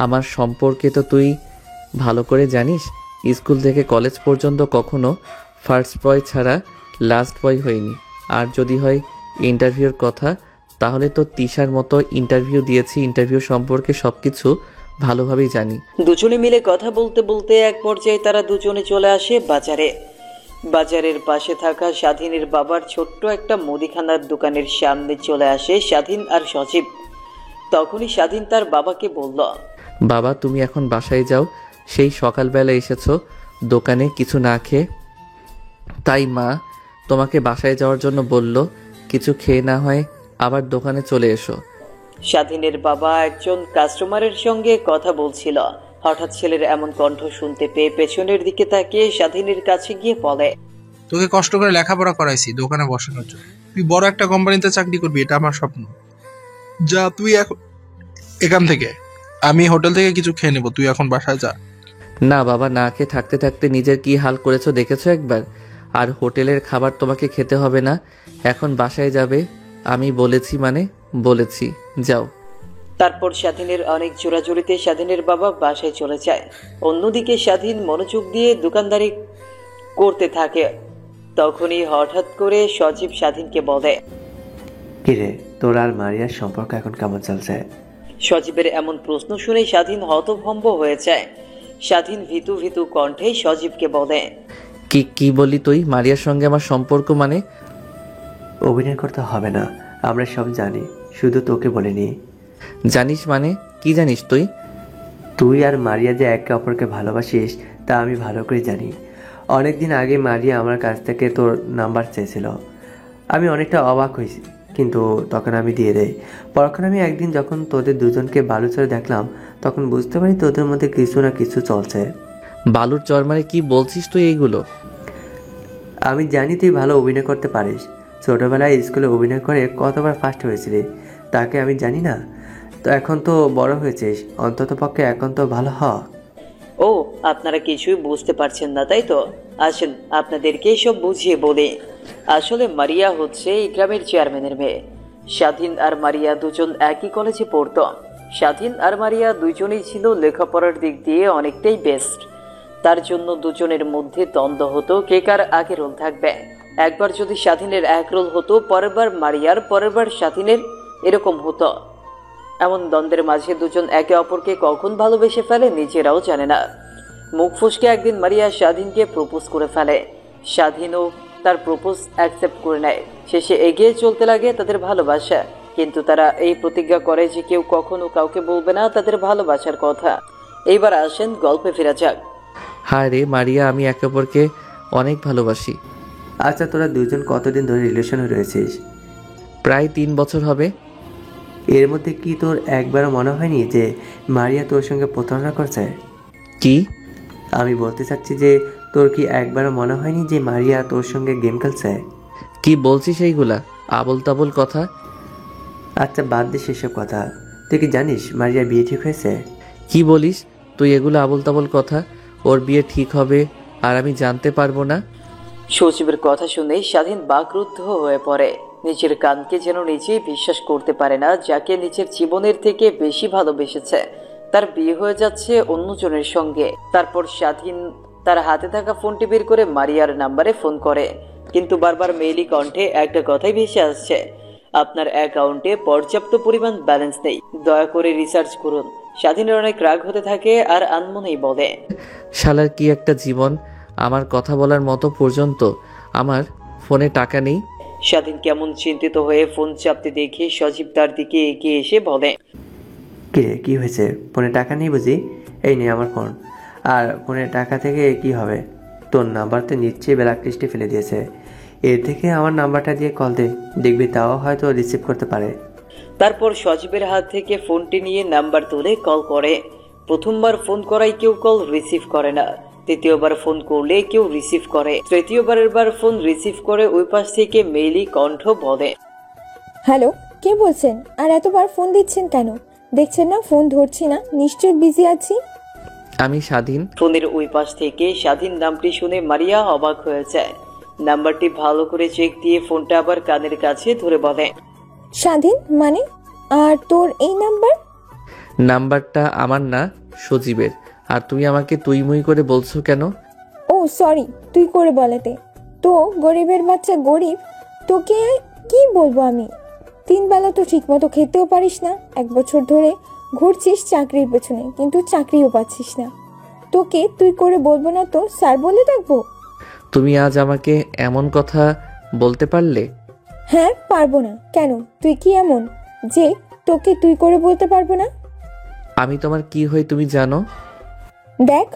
আমার সম্পর্কে তো তুই ভালো করে জানিস। স্কুল থেকে কলেজ পর্যন্ত কখনো ফার্স্ট বয় ছাড়া লাস্ট বয় হয়নি। আর যদি হয় ইন্টারভিউর কথা, তাহলে তো তিশার মতো ইন্টারভিউ দিয়েছি। ইন্টারভিউ সম্পর্কে সব কিছু ভালোভাবেই জানি। দুজনে মিলে কথা বলতে বলতে এক পর্যায়ে তারা দুজনে চলে আসে বাজারে। বাজারের পাশে থাকা স্বাধীনের বাবার ছোট্ট একটা মুদিখানার দোকানের সামনে চলে আসে স্বাধীন আর সজীব। তখনই স্বাধীন তার বাবাকে বলল, বাবা, তুমি এখন বাসায় যাও। সেই সকালবেলা এসেছো দোকানে কিছু না খেয়ে, তাই মা তোমাকে বাসায় যাওয়ার জন্য বলল। কিছু খেয়ে না হয় আবার দোকানে চলে এসো। স্বাধীনের বাবা একজন কাস্টমারের সঙ্গে কথা বলছিল। হঠাৎ ছেলের এমন কণ্ঠ শুনতে পেয়ে পেছনের দিকে তাকিয়ে স্বাধীনের কাছে গিয়ে বলে, তোকে কষ্ট করে লেখাপড়া করাইছি দোকানে বসানোর জন্য। তুই বড় একটা কোম্পানিতে চাকরি করবি, এটা আমার স্বপ্ন। যা তুই এখন এখান থেকে। আমি হোটেল থেকে কিছু খেয়ে নেবো, তুই এখন বাসায় যা। না বাবা, না খেয়ে থাকতে থাকতে নিজের কি হাল করেছো দেখেছো একবার? আর হোটেলের খাবার তোমাকে খেতে হবে না, এখন বাসায় যাবে। আমি বলেছি মানে বলেছি, যাও। তারপর স্বাধীনের অনেক জোরাজুরিতে স্বাধীনের বাবা বাসায় চলে যায়। অন্যদিকে স্বাধীন মনোযোগ দিয়ে দোকানদারি করতে থাকে। তখনই হঠাৎ করে সজীব স্বাধীনকে বলে, কিরে, তোর আর মারিয়ার সম্পর্ক এখন কেমন চলছে? সজীবের এমন প্রশ্ন শুনে স্বাধীন হতভম্ব হয়ে যায়। স্বাধীন ভীতু ভীতু কণ্ঠে সজীবকে বলে, কি বলি তুই? মারিয়ার সঙ্গে আমার সম্পর্ক মানে? অভিনয় করতে হবে না, আমরা সব জানি, শুধু তোকে বলিনি। জানিস মানে? কি জানিস তুই? তুই আর মারিয়া যে একে অপরকে ভালোবাসিস তা আমি ভালো করে জানি। অনেকদিন আগে মারিয়া আমার কাছ থেকে তোর নাম্বার চেয়েছিল। আমি অনেকটা অবাক হয়েছি, কিন্তু তখন আমি দিয়ে দেই। পরক্ষণ আমি একদিন যখন তোদের দুজনকে বালুচরে দেখলাম তখন বুঝতে পারি তোদের মধ্যে কিছু না কিছু চলছে। বালুর চরমারে কি বলছিস তুই এইগুলো? আমি জানি তুই ভালো অভিনয় করতে পারিস। ছোটবেলায় স্কুলে অভিনয় করে কতবার ফার্স্ট হয়েছিলি তাকে আমি জানি না? তো এখন তো বড় হয়েছিস, অন্তত পক্ষে এখন তো ভালো হ। ও, আপনারা কিছুই বুঝতে পারছেন না তাই তো? আসেন আপনাদেরকে সব বুঝিয়ে বলি। আসলে মারিয়া হচ্ছে এই গ্রামের চেয়ারম্যানের মেয়ে। স্বাধীন আর মারিয়া দুজন একই কলেজে পড়তো। স্বাধীন আর মারিয়া দুজনেই ছিল লেখাপড়ার দিক দিয়ে অনেকটাই বেস্ট। তার জন্য দুজনের মধ্যে দ্বন্দ্ব হতো কে কার আগে রোল থাকবে। একবার যদি স্বাধীনের এক রোল হতো, পরের বার মারিয়ার, পরের বার স্বাধীনের, এরকম হতো। এমন দ্বন্দ্বের মাঝে দুজন একে অপরকে কখন ভালোবেসে ফেলে নিজেরাও জানে না। মুখ ফসকে একদিন মারিয়া স্বাধীনকে প্রপোজ করে ফেলে। স্বাধীনও তার প্রপোজ অ্যাকসেপ্ট করে নেয়। শেষে এগিয়ে চলতে লাগে তাদের ভালোবাসা। কিন্তু তারা এই প্রতিজ্ঞা করে যে কেউ কখনো কাউকে বলবে না তাদের ভালোবাসার কথা। এইবার আসেন গল্পে ফেরা যাক। হায় রে মারিয়া, আমি একে অপরকে অনেক ভালোবাসি। আচ্ছা, তোরা দুজন কতদিন ধরে রিলেশনে রয়েছিস? প্রায় 3 বছর হবে। এর মধ্যে কি তোর একবারও মনে হয়নি যে মারিয়া তোর সঙ্গে প্রতারণা করছে? কি? আমি বলতে চাচ্ছি যে তোর কি একবারও মনে হয়নি যে মারিয়া তোর সঙ্গে গেম খেলছে? কি বলছিস এইগুলা আবল তাবল কথা? আচ্ছা, বাদ দে সেসব কথা। তুই কি জানিস মারিয়ার বিয়ে ঠিক হয়েছে? কি বলিস তুই এগুলো আবল তাবল কথা? ওর বিয়ে ঠিক হবে আর আমি জানতে পারবো না? সচিবের কথা শুনে স্বাধীন বাকরুদ্ধ হয়ে পড়ে। নিজের কানকে যেন নিজেই বিশ্বাস করতে পারে না। যাকে নিজের জীবনের থেকে বেশি ভালোবেসেছে তার বিয়ে হয়ে যাচ্ছে অন্যজনের সঙ্গে। তারপর স্বাধীন তার হাতে থাকা ফোনটি বের করে মারিয়ার নাম্বারে ফোন করে, কিন্তু বারবার মেইলি কণ্ঠে একটা কথাই ভেসে আসছে, আপনার অ্যাকাউন্টে পর্যাপ্ত পরিমাণ ব্যালেন্স নেই, দয়া করে রিসার্চ করুন। স্বাধীনের অনেক রাগ হতে থাকে আর আনমনেই বলে, শালার কি একটা জীবন! আমার কথা বলার মতো পর্যন্ত আমার ফোনে টাকা নেই। স্বাধীন কেমন চিন্তিত হয়ে ফোন চাপতে দেখে সজীব তার দিকে এগিয়ে এসে বলে, কিরে, কি হয়েছে? ফোনে টাকা নেই বুঝি? এই নে আমার ফোন। আর ফোনে টাকা থেকে কি হবে? তোর নাম্বার তো নিশ্চয়ই ব্ল্যাক লিস্টে ফেলে দিয়েছে। এর থেকে আমার নাম্বারটা দিয়ে কল দে, দেখবি তাও হয়তো রিসিভ করতে পারে। তারপর সজীবের হাত থেকে ফোনটি নিয়ে নাম্বার তুলে কল করে। প্রথমবার ফোন করায় কেউ কল রিসিভ করে না, দ্বিতীয়বার ফোন করলে কেউ রিসিভ করে, তৃতীয়বারের বার ফোন রিসিভ করে ওই পাশ থেকে মেইলি কণ্ঠ বলে, হ্যালো, কে বলছেন? আর এতবার ফোন দিচ্ছেন কেন? দেখছেন না ফোন ধরছি না, নিশ্চয়ই বিজি আছি। আমি স্বাধীন। ফোনের ওই পাশ থেকে স্বাধীন নামটি শুনে মারিয়া অবাক হয়ে যায়। নাম্বারটি ভালো করে চেক দিয়ে ফোনটা আবার কানের কাছে ধরে বলে, স্বাধীন মানে? আর তোর এই নাম্বার? নাম্বারটা আমার না, সজীবের। আর তুমি আমাকে তুই মুই করে বলছো কেন? ও সরি, তুই করে বলাতে। তো গরিবের বাচ্চা গরিব, তোকে কি বলবো আমি? 3 বেলা তো ঠিক মতো খেতেও পারিস না, 1 বছর ধরে ঘুরছিস চাকরির পেছনে, কিন্তু চাকরিও পাচ্ছিস না। তোকে তুই করে বলবো না তো স্যার বলে ডাকবো? তুমি আজ আমাকে এমন কথা বলতে পারলে? হ্যাঁ, পারবো না কেন? তুই কি এমন যে তোকে তুই করে বলতে পারবো না? আমি তোমার কি হই তুমি জানো? দেখ,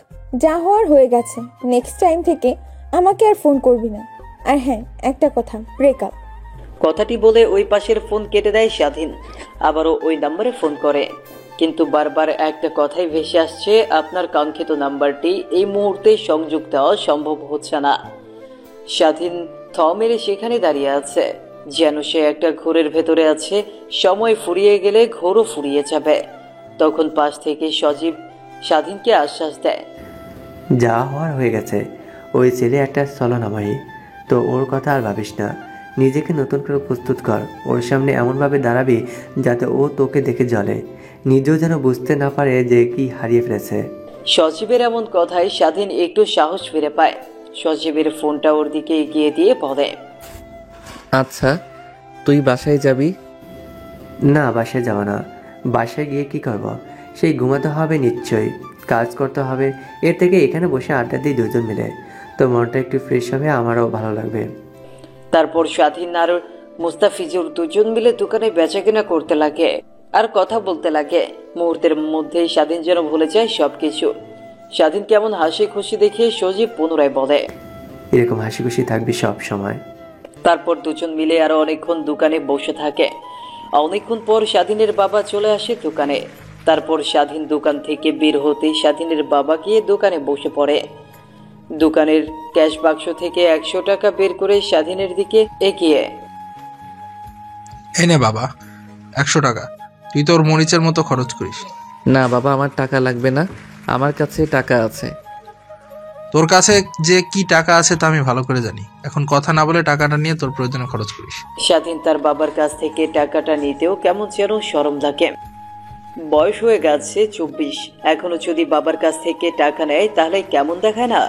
যা হওয়ার হয়ে গেছে। নেক্সট টাইম থেকে আমাকে আর ফোন করবি না। আর হ্যাঁ, একটা কথা, ব্রেকআপ। কথাটি বলে ওই পাশের ফোন কেটে দেয় স্বাধীন। আবারও ওই নম্বরে ফোন করে, কিন্তু বারবার একটা কথাই ভেসে আসছে, আপনার কাঙ্ক্ষিত নাম্বারটি এই মুহূর্তে সংযোগ দেওয়া সম্ভব হচ্ছে না। স্বাধীন থ মেরে সেখানে দাঁড়িয়ে আছে, যেন সে একটা ঘোরের ভেতরে আছে। সময় ফুরিয়ে গেলে ঘোরও ফুরিয়ে যাবে। তখন পাশ থেকে সজীব স্বাধীনকে আশ্বাস দেয়, যা হওয়ার হয়ে গেছে। ওই ছেলে একটা ছলনাময়ী, তো ওর কথা আর ভাবিস না। নিজেকে নতুন করে প্রস্তুত কর। ওর সামনে এমনভাবে দাঁড়াবি যাতে ও তোকে দেখে জ্বলে, নিজেও যেন বুঝতে না পারে যে কি হারিয়ে ফেলেছে। সজীবের এমন কথায় স্বাধীন একটু সাহস ফিরে পায়। সজীবের ফোনটা ওর দিকে এগিয়ে দিয়ে বলে, আচ্ছা তুই বাসায় যাবি? না, বাসায় যাব না। বাসায় গিয়ে কি করব? সেই ঘুমাতে হবে নিশ্চয়ই, কাজ করতে হবে। এর থেকে এখানে বসে আড্ডা দিই দুজন মিলে, তো মনটা একটু ফ্রেশ হবে, আমারও ভালো লাগবে। তারপর স্বাধীন আর মুস্তাফিজুর দুজন মিলে দোকানে বেচাকেনা করতে লাগে আর কথা বলতে লাগে। মুহূর্তের মধ্যেই স্বাধীন যেন ভুলে যায় সবকিছু। স্বাধীন কেমন হাসি খুশি দেখে সজীব পুনরায় বলে, এরকম হাসি খুশি থাকবি সব সময়। তারপর দুজন মিলে আরো অনেকক্ষণ দোকানে বসে থাকে। অনেকক্ষণ পর স্বাধীনের বাবা চলে আসে দোকানে। তারপর স্বাধীন দোকান থেকে বের হতে স্বাধীনের বাবা গিয়ে দোকানে বসে পড়ে। দোকানের ক্যাশ বাক্স থেকে 100 টাকা বের করে স্বাধীনের দিকে এগিয়ে। এনে বাবা 100 টাকা, তুই তোর মরিচের মতো খরচ করিস। না বাবা, আমার টাকা লাগবে না, আমার কাছে টাকা আছে। তোর কাছে যে কি টাকা আছে তা আমি ভালো করে জানি। এখন কথা না বলে টাকাটা নিয়ে তোর প্রয়োজনে খরচ করিস। স্বাধীন তার বাবার কাছ থেকে টাকাটা নিতেও কেমন যেন শরম লাগে। বয়স হয়ে গেছে 24, এখনো যদি বাবার কাছ থেকে টাকা নেয় তাহলে কেমন দেখায় না।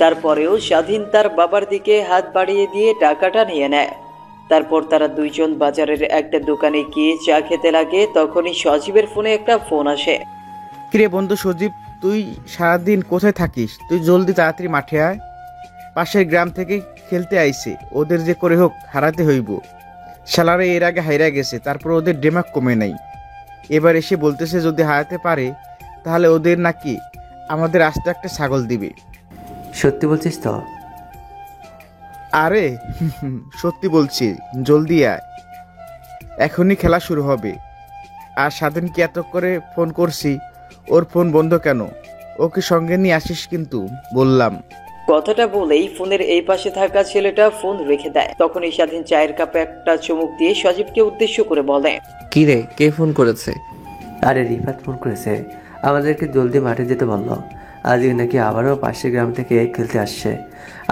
তারপরেও স্বাধীন তার বাবার দিকে হাত বাড়িয়ে দিয়ে টাকাটা নিয়ে নেয়। তারপর তারা দুইজন বাজারের একটা দোকানে গিয়ে চা খেতে লাগে। তখনই সজীবের ফোনে একটা ফোন আসে। কিরে বন্ধু সজীব, তুই সারাদিন কোথায় থাকিস? তুই জলদি তাড়াতাড়ি মাঠে আয়, পাশের গ্রাম থেকে খেলতে আইছে, ওদের যে করে হোক হারাতে হইব। শালারে এর আগে হাইরা গেছে, তারপর ওদের ডেমাক কমে নাই, এবার এসে বলতেছে যদি হারাতে পারে তাহলে ওদের নাকি আমাদের আস্তে একটা ছাগল দিবে। সত্যি বলছিস তো? আরে সত্যি বলছি, জলদি আয়, এখনই খেলা শুরু হবে। আর স্বাধীনকে এত করে ফোন করছি, ওর ফোন বন্ধ কেন? ওকে সঙ্গে নিয়ে আসিস কিন্তু বললাম। কথাটা বলেই ফোনের এই পাশে থাকা ছেলেটা ফোন রেখে দেয়। তখনই স্বাধীন চায়ের কাপে একটা চুমুক দিয়ে সজীবকে উদ্দেশ্য করে বলে, কি রে, কে ফোন করেছে? আরে রিফাত ফোন করেছে, আমাদেরকে জলদি মাঠে যেতে বললো। আজকে নাকি আবারও পাশের গ্রাম থেকে খেলতে আসছে,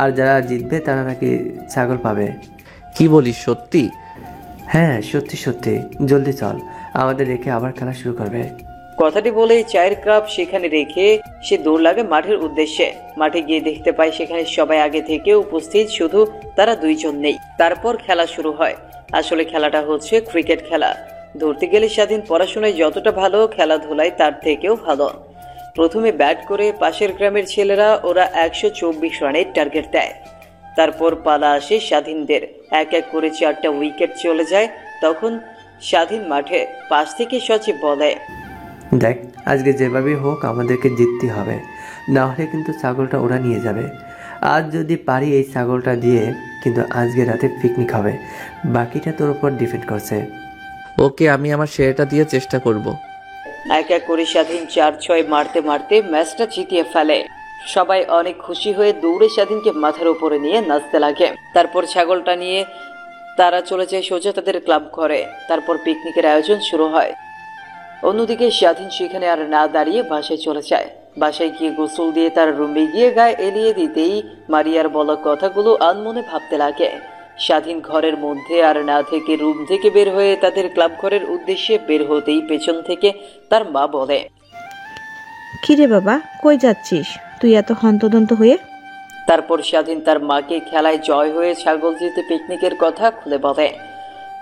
আর যারা জিতবে তারা নাকি ছাগল পাবে। কি বলিস, সত্যি? হ্যাঁ সত্যি সত্যি, জলদি চল, আমাদের রেখে আবার খেলা শুরু করবে। কথাটি বলেই চায়ের কাপ সেখানে রেখে সে দৌড় লাগে মাঠের উদ্দেশ্যে। মাঠে গিয়ে দেখতে পায় সেখানে সবাই আগে থেকে উপস্থিত, শুধু তারা দুইজন নেই। তারপর খেলা শুরু হয়। আসলে খেলাটা হচ্ছে ক্রিকেট খেলা। ধরতে গেলে স্বাধীন পড়াশোনায় যতটা ভালো, খেলাধুলায় তার থেকেও ভালো। প্রথমে ব্যাট করে পাশের গ্রামের ছেলেরা, ওরা 124 রানের টার্গেট দেয়। তারপর পালা আসে স্বাধীনদের, এক এক করে 4টা উইকেট চলে যায়। তখন স্বাধীন মাঠে পাশ থেকে সচিব বলে, দেখ আজকে যেভাবেই হোক আমাদেরকে জিততে হবে, না হলে কিন্তু ছাগলটা ওরা নিয়ে যাবে। আজ যদি পারি এই ছাগলটা দিয়ে কিন্তু আজকে রাতে পিকনিক হবে, বাকিটা তোর উপর ডিপেন্ড করছে। ওকে, আমি আমার শেয়ারটা দিয়ে চেষ্টা করব। এক এক করে স্বাধীন 4-6 মারতে মারতে ম্যাচটা জিতিয়ে ফেলে। সবাই অনেক খুশি হয়ে দৌড়ে স্বাধীনকে মাথার উপরে নিয়ে নাচতে লাগে। তারপর ছাগলটা নিয়ে তারা চলে যায় সোজা তাদের ক্লাব ঘরে। তারপর পিকনিকের আয়োজন শুরু হয়। অন্যদিকে স্বাধীন সেখানে আর না দাঁড়িয়ে বাসায় চলে যায়। বাসায় গিয়ে গোসল দিয়ে তার রুমে গিয়ে গায়ে এলিয়ে দিতেই মারিয়ার বলা কথাগুলো আনমনে ভাবতে লাগে। স্বাধীন ঘরের মধ্যে আর না থেকে রুম থেকে বের হয়ে তাদের ক্লাব ঘরের উদ্দেশ্যে বের হতেই পেছন থেকে তার মা বলে, কিরে বাবা, কই যাচ্ছিস তুই এত হন্তদন্ত হয়ে? তারপর স্বাধীন তার মাকে খেলায় জয় হয়ে ছাগল জিতে পিকনিকের কথা খুলে বলে।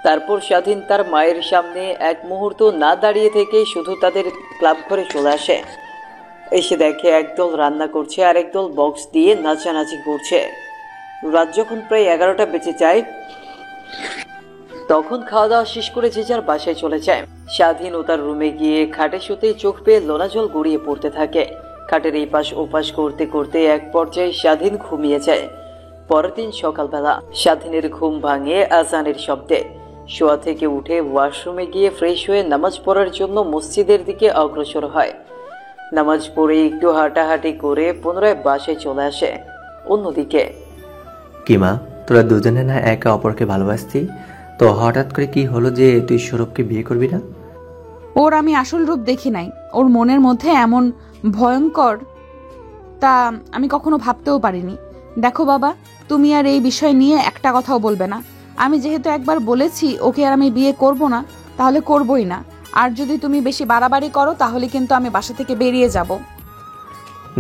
তারপর স্বাধীন তার মায়ের সামনে এক মুহূর্ত না দাঁড়িয়ে থেকে শুধু তাদের ক্লাব ঘরে চলে আসে। এসে দেখে একদল রান্না করছে আর একদল বক্স দিয়ে নাচানাচি করছে। রাত যখন প্রায় 11টা বেজে যায়, তখন খাওয়া দাওয়া শেষ করে যে যার বাসায় চলে যায়। স্বাধীন ও তার রুমে গিয়ে খাটে শুতেই চোখ পেয়ে লোনা জল গড়িয়ে পড়তে থাকে। খাটের এই পাশ ওপাশ করতে করতে এক পর্যায়ে স্বাধীন ঘুমিয়ে যায়। পরের দিন সকালবেলা স্বাধীনের ঘুম ভাঙে আজানের শব্দে। শোয়া থেকে উঠে ওয়াশরুমে গিয়ে ফ্রেশ হয়ে নামাজ পড়ার জন্য মসজিদের দিকে অগ্রসর হয়। নামাজ পড়ে একটু হাঁটাহাঁটি করে পুনরায় বাসায় চলে আসে। অন্যদিকে, কি মা, তোরা দুজনে না একে অপরকে ভালোবাসতি, তো হঠাৎ করে কি হলো যে তুই সৌরভকে বিয়ে করবি না? ওর আমি আসল রূপ দেখি নাই, ওর মনের মধ্যে এমন ভয়ঙ্কর তা আমি কখনো ভাবতেও পারিনি। দেখো বাবা, তুমি আর এই বিষয় নিয়ে একটা কথাও বলবে না। আমি যেহেতু একবার বলেছি ওকে আর আমি বিয়ে করব না, তাহলে করবই না। আর যদি তুমি বেশি বাড়াবাড়ি করো তাহলে কিন্তু আমি বাসা থেকে বেরিয়ে যাব।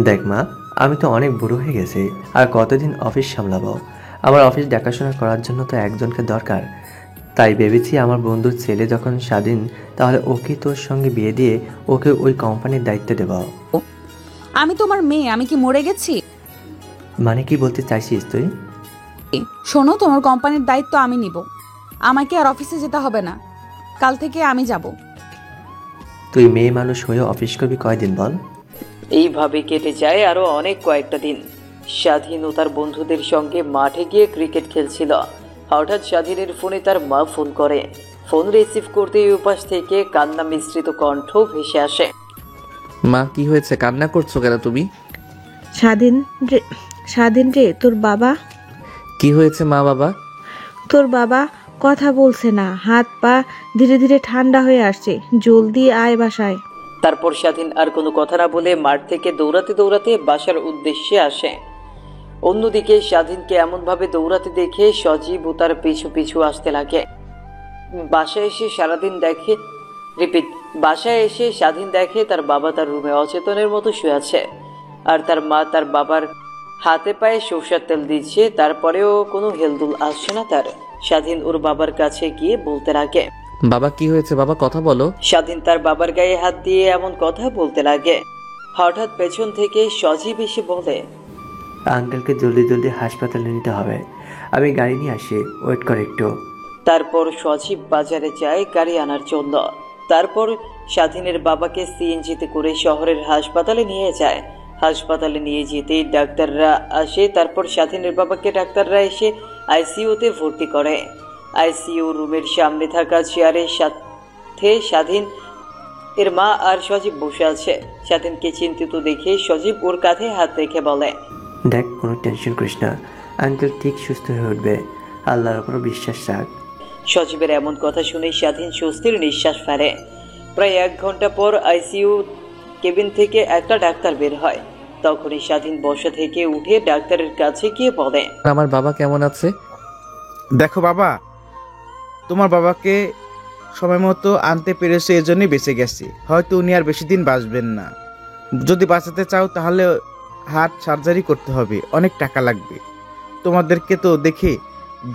দেখ মা, আমি তো অনেক বুড়ো হয়ে গেছি, আর কতদিন অফিস সামলাবো? আমার অফিস দেখাশোনা করার জন্য তো একজনকে দরকার। তাই ভেবেছি আমার বন্ধুর ছেলে যখন স্বাধীন, তাহলে ওকে তোর সঙ্গে বিয়ে দিয়ে ওকে ওই কোম্পানির দায়িত্ব দেব। আমি তোমার মেয়ে, আমি কি মরে গেছি? মানে কি বলতে চাইছিস তুই? শোনো, তোমার কোম্পানির দায়িত্ব আমি নিব। আমাকে আর অফিসে যেতে হবে না, কাল থেকে আমি যাব। তুই মেয়ে মানুষ হয়ে অফিস করবি কয়দিন বল? এইভাবে কেটে যায় আরো অনেক কয়েকটা দিন। স্বাধীন ও তার বন্ধুদের সঙ্গে মাঠে গিয়ে ক্রিকেট খেলছিল। হঠাৎ স্বাধীনের ফোনে তার মা ফোন করে। ফোন রিসিভ করতেই উপাস থেকে কান্না মিশ্রিত কণ্ঠ ভেসে আসে। মা কি হয়েছে, কান্না করছো কেন তুমি? স্বাধীন রে, তোর বাবা। কি হয়েছে মা বাবা? তোর বাবা কথা বলছে না, হাত পা ধীরে ধীরে ঠান্ডা হয়ে আসছে, জলদি আয় বাসায়। তারপর স্বাধীন আর কোনো কথা না বলে মাঠ থেকে দৌড়াতে দৌড়াতে বাসার উদ্দেশ্যে আসে। অন্যদিকে স্বাধীনকে এমনভাবে দৌড়াতে দেখে সজীব ও তার পিছু পিছু আসতে লাগে। বাসায় এসে স্বাধীন দেখে তার বাবা তার রুমে অচেতনের মতো শুয়ে আছে, আর তার মা তার বাবার হাতে পায়ে সরষের তেল দিচ্ছে। তারপরেও কোনো হেলদুল আসছে না তার। স্বাধীন ওর বাবার কাছে গিয়ে বলতে লাগে, বাবা কি হয়েছে বাবা, কথা বলো। স্বাধীন তার বাবার গায়ে হাত দিয়ে এমন কথা বলতে লাগে। হঠাৎ পেছন থেকে সজীব এসে বলে, আঙ্কেলকে জলদি জলদি হাসপাতালে নিতে হবে, আমি গাড়ি নিয়ে আসি, ওয়েট কর একটু। তারপর সজীব বাজারে যায় গাড়ি আনার জন্য। তারপর স্বাধীনের বাবাকে সিএনজিতে করে শহরের হাসপাতালে নিয়ে যায়। হাসপাতালে নিয়ে যেতেই ডাক্তাররা আসে। তারপর স্বাধীনের বাবাকে ডাক্তাররা এসে আইসিইউতে ভর্তি করে। আইসিইউ রুমের সামনে থাকা চেয়ারের সাথে স্বাধীন এর মা আর সজীব বসে আছে। স্বাধীনকে চিন্তিত দেখে সজীব ওর কাঁধে হাত রেখে বলে, দেখ, কোনো টেনশন করিস না, আঙ্কেল ঠিক সুস্থ হয়ে উঠবে, আল্লাহর উপর বিশ্বাস রাখ। সজীবের এমন কথা শুনে স্বাধীন স্বস্তির নিঃশ্বাস ফেলে। প্রায় 1 ঘন্টা পর আইসিইউ কেবিন থেকে একটা ডাক্তার বের হয়। তখনই স্বাধীন বসা থেকে উঠে ডাক্তারের কাছে গিয়ে বলে, আমার বাবা কেমন আছে? দেখো বাবা, তোমার বাবাকে সময় মতো আনতে পেরেছে, এজন্যই বেঁচে গেছে। হয়তো উনি আর বেশি দিন বাঁচবেন না। যদি বাঁচাতে চাও তাহলে হার্ট সার্জারি করতে হবে, অনেক টাকা লাগবে। তোমাদেরকে তো দেখে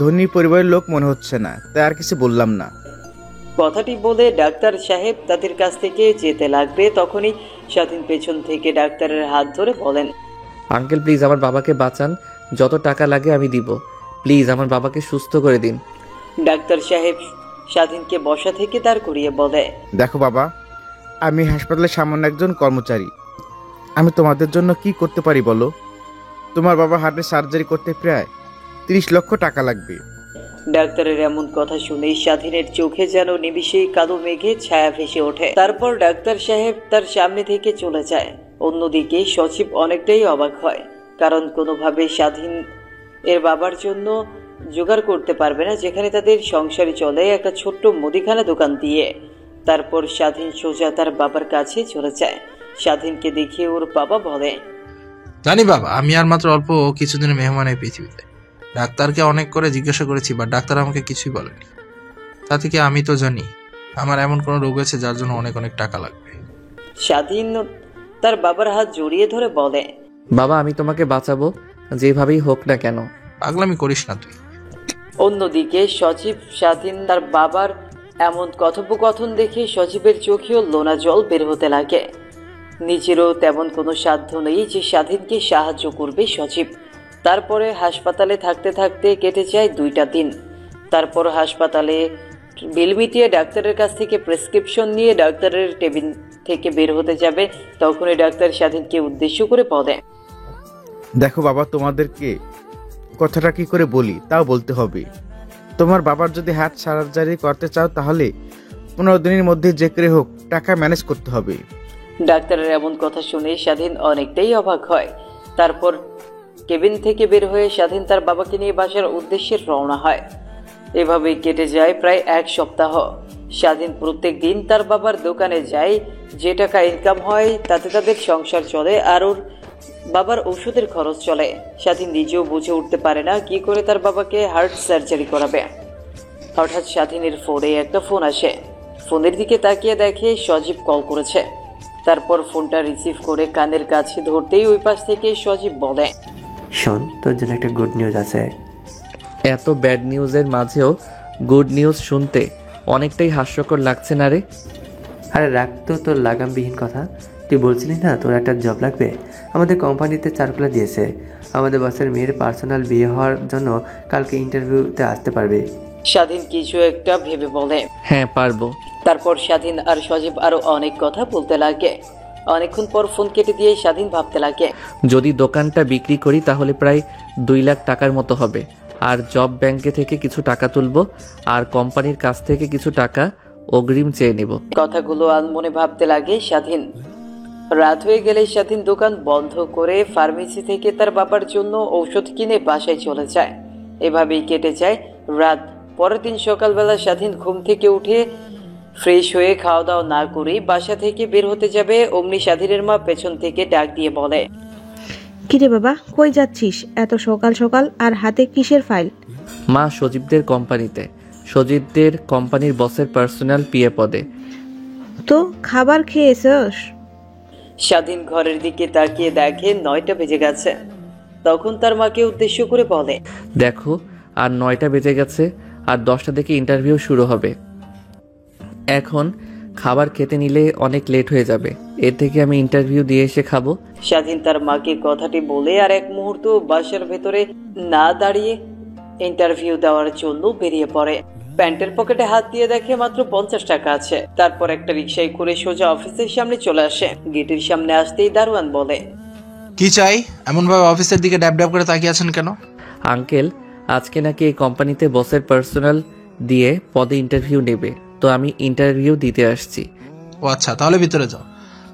ধনী পরিবারের লোক মনে হচ্ছে না, তাই আর কিছু বললাম না। কথাটি বলে ডাক্তার সাহেব তাদের কাছ থেকে যেতে লাগবে। তখনই স্বাধীন পেছন থেকে ডাক্তারের হাত ধরে বলেন, আঙ্কেল প্লিজ আমার বাবাকে বাঁচান, যত টাকা লাগে আমি দিব, প্লিজ আমার বাবাকে সুস্থ করে দিন। ডাক্তার সাহেব স্বাধীনকে বসা থেকে দাঁড় করিয়ে বলে, দেখো বাবা, আমি হাসপাতালের সামান্য একজন কর্মচারী। আমি তোমাদের জন্য কি করতে পারি বলো? তোমার বাবা হার্টের সার্জারি করতে প্রায় 30 লক্ষ টাকা লাগবে। ডাক্তারের এমন কথা শুনে স্বাধীনের চোখে যেন নিমিষেই কালো মেঘে ছায়া ভেসে ওঠে। তারপর ডাক্তার সাহেব তার সামনে থেকে চলে যায়। অন্যদিকে সচিব অনেকটাই অবাক হয়, কারণ কোনোভাবে স্বাধীন এর বাবার জন্য জোগাড় করতে পারবে না, যেখানে তাদের সংসারে চলে একটা ছোট্ট মুদিখানা দোকান দিয়ে। তারপর স্বাধীন সোজা তার বাবার কাছে চলে যায়। স্বাধীনকে দেখে ওর বাবা বলে, জানি বাবা, আমি আর মাত্র অল্প কিছুদিনের মেহমান এই পৃথিবীতে। ডাক্তারকে অনেক করে জিজ্ঞাসা করেছি, বা ডাক্তার আমাকে কিছুই বলেনি। তা থেকে আমি তো জানি আমার এমন কোনো রোগ আছে যার জন্য অনেক অনেক টাকা লাগবে। স্বাধীন তার বাবার হাত জড়িয়ে ধরে বলে, বাবা আমি তোমাকে বাঁচাবো, যেভাবেই হোক না কেন। পাগলামি করিস না তুই। অন্যদিকে সচিব স্বাধীন তার বাবার এমন কথোপকথন দেখে সচিবের চোখেও লোনা জল বের হতে লাগে। নিজেরও তেমন কোনো সাধ্য নেই যে স্বাধীনকে সাহায্য করবে সচিব। তারপরে হাসপাতালে থাকতে থাকতে কেটে যায় 2টা দিন। তারপর হাসপাতালে বিল মিটিয়ে ডাক্তারের কাছ থেকে প্রেসক্রিপশন নিয়ে ডাক্তারের টেবিল থেকে বের হতে যাবে। তখনই ডাক্তার স্বাধীনকে উদ্দেশ্য করে বলে, দেখো বাবা, তোমাদেরকে কথাটা কি করে বলি তাও বলতে হবে। তোমার বাবার যদি হার্ট সার্জারি করতে চাও তাহলে 15 দিনের মধ্যে যে করে হোক টাকা ম্যানেজ করতে হবে। ডাক্তারের এমন কথা শুনে স্বাধীন অনেকটাই অবাক হয়। তারপর কেবিন থেকে বের হয়ে স্বাধীন তার বাবাকে নিয়ে বাসার উদ্দেশ্যে রওনা হয়। এভাবেই কেটে যায় প্রায় 1 সপ্তাহ। স্বাধীন প্রত্যেক দিন তার বাবার দোকানে যায়। যে টাকা ইনকাম হয় তাতে তাদের সংসার চলে, আর ওর বাবার ওষুধের খরচ চলে। স্বাধীন নিজেও বুঝে উঠতে পারে না কি করে তার বাবাকে হার্ট সার্জারি করাবে। হঠাৎ স্বাধীনের ফোনে একটা ফোন আসে। ফোনের দিকে তাকিয়ে দেখে সজীব কল করেছে। তারপর ফোনটা রিসিভ করে কানের কাছে ধরতেই ওই পাশ থেকে সজীব বলে, শোন, তোর জন্য একটা গুড নিউজ আছে। এত ব্যাড নিউজের মাঝেও গুড নিউজ শুনতে অনেকটাই হাস্যকর লাগছে না রে? আরে রাখ তো তোর লাগামবিহীন কথা। তুই বলছিলি না তোর একটা জব লাগবে? আমাদের কোম্পানিতে সার্কুলার দিয়েছে, আমাদের বসের মেয়ের পার্সোনাল বিয়ে হওয়ার জন্য কালকে ইন্টারভিউতে আসতে পারবে। স্বাধীন কিছু একটা ভেবে বলে, হ্যাঁ পারবো। তারপর স্বাধীন আর সজীব আরো অনেক কথা বলতে লাগে। অনেকক্ষণ পর ফোন কেটে দিয়ে স্বাধীন ভাবতে লাগে, যদি দোকানটা বিক্রি করি তাহলে প্রায় 2 লাখ টাকার মতো হবে, আর জব ব্যাংকে থেকে কিছু টাকা তুলবো আর কোম্পানির কাছ থেকে কিছু টাকা অগ্রিম চেয়ে নেব। কথাগুলো আনমনে ভাবতে লাগে স্বাধীন। রাত হয়ে গেলে স্বাধীন দোকান বন্ধ করে ফার্মেসি থেকে তার বাবার জন্য ঔষধ কিনে বাসায় চলে যায়। এভাবেই কেটে যায় রাত। পরের দিন সকালবেলা স্বাধীন ঘুম থেকে উঠে ফ্রেশ হয়ে খাওয়া দাওয়া না করেই বাসা থেকে বের হতে যাবে, অমনি স্বাধীনের মা পেছন থেকে ডাক দিয়ে বলে, কিরে বাবা, কই যাচ্ছিস এত সকাল সকাল, আর হাতে কিসের ফাইল? মা, সজীবদের কোম্পানিতে, সজীবদের কোম্পানির বসের পার্সোনাল পিএ পদে। তো খাবার খেয়েছস? স্বাধীন ঘরের দিকে তাকিয়ে দেখে 9টা বেজে গেছে। তখন তার মাকে উদ্দেশ্য করে বলে, দেখো আর 9টা বেজে গেছে, আর 10টা থেকে ইন্টারভিউ শুরু হবে। এখন খাবার খেতে নিলে অনেক লেট হয়ে যাবে, এর থেকে আমি ইন্টারভিউ দিয়ে এসে খাবো। স্বাধীন তার মাকে কথাটি বলে আর এক মুহূর্ত বাসার ভেতরে না দাঁড়িয়ে ইন্টারভিউ দেওয়ার জন্য বেরিয়ে পড়ে। প্যান্টের পকেটে হাত দিয়ে দেখে মাত্র 50 টাকা আছে। তারপর একটা রিকশায় করে সোজা অফিসের সামনে চলে আসে। গেটের সামনে আসতেই দারোয়ান বলে, কি চাই? এমন ভাবে অফিসের দিকে ড্যাব ড্যাব করে তাকিয়ে আছেন কেন? আঙ্কেল, আজকে নাকি এই কোম্পানিতে বসের পার্সোনাল দিয়ে পদে ইন্টারভিউ নেবে, তো আমি ইন্টারভিউ দিতে আসছি। ও আচ্ছা, তাহলে ভিতরে যাও।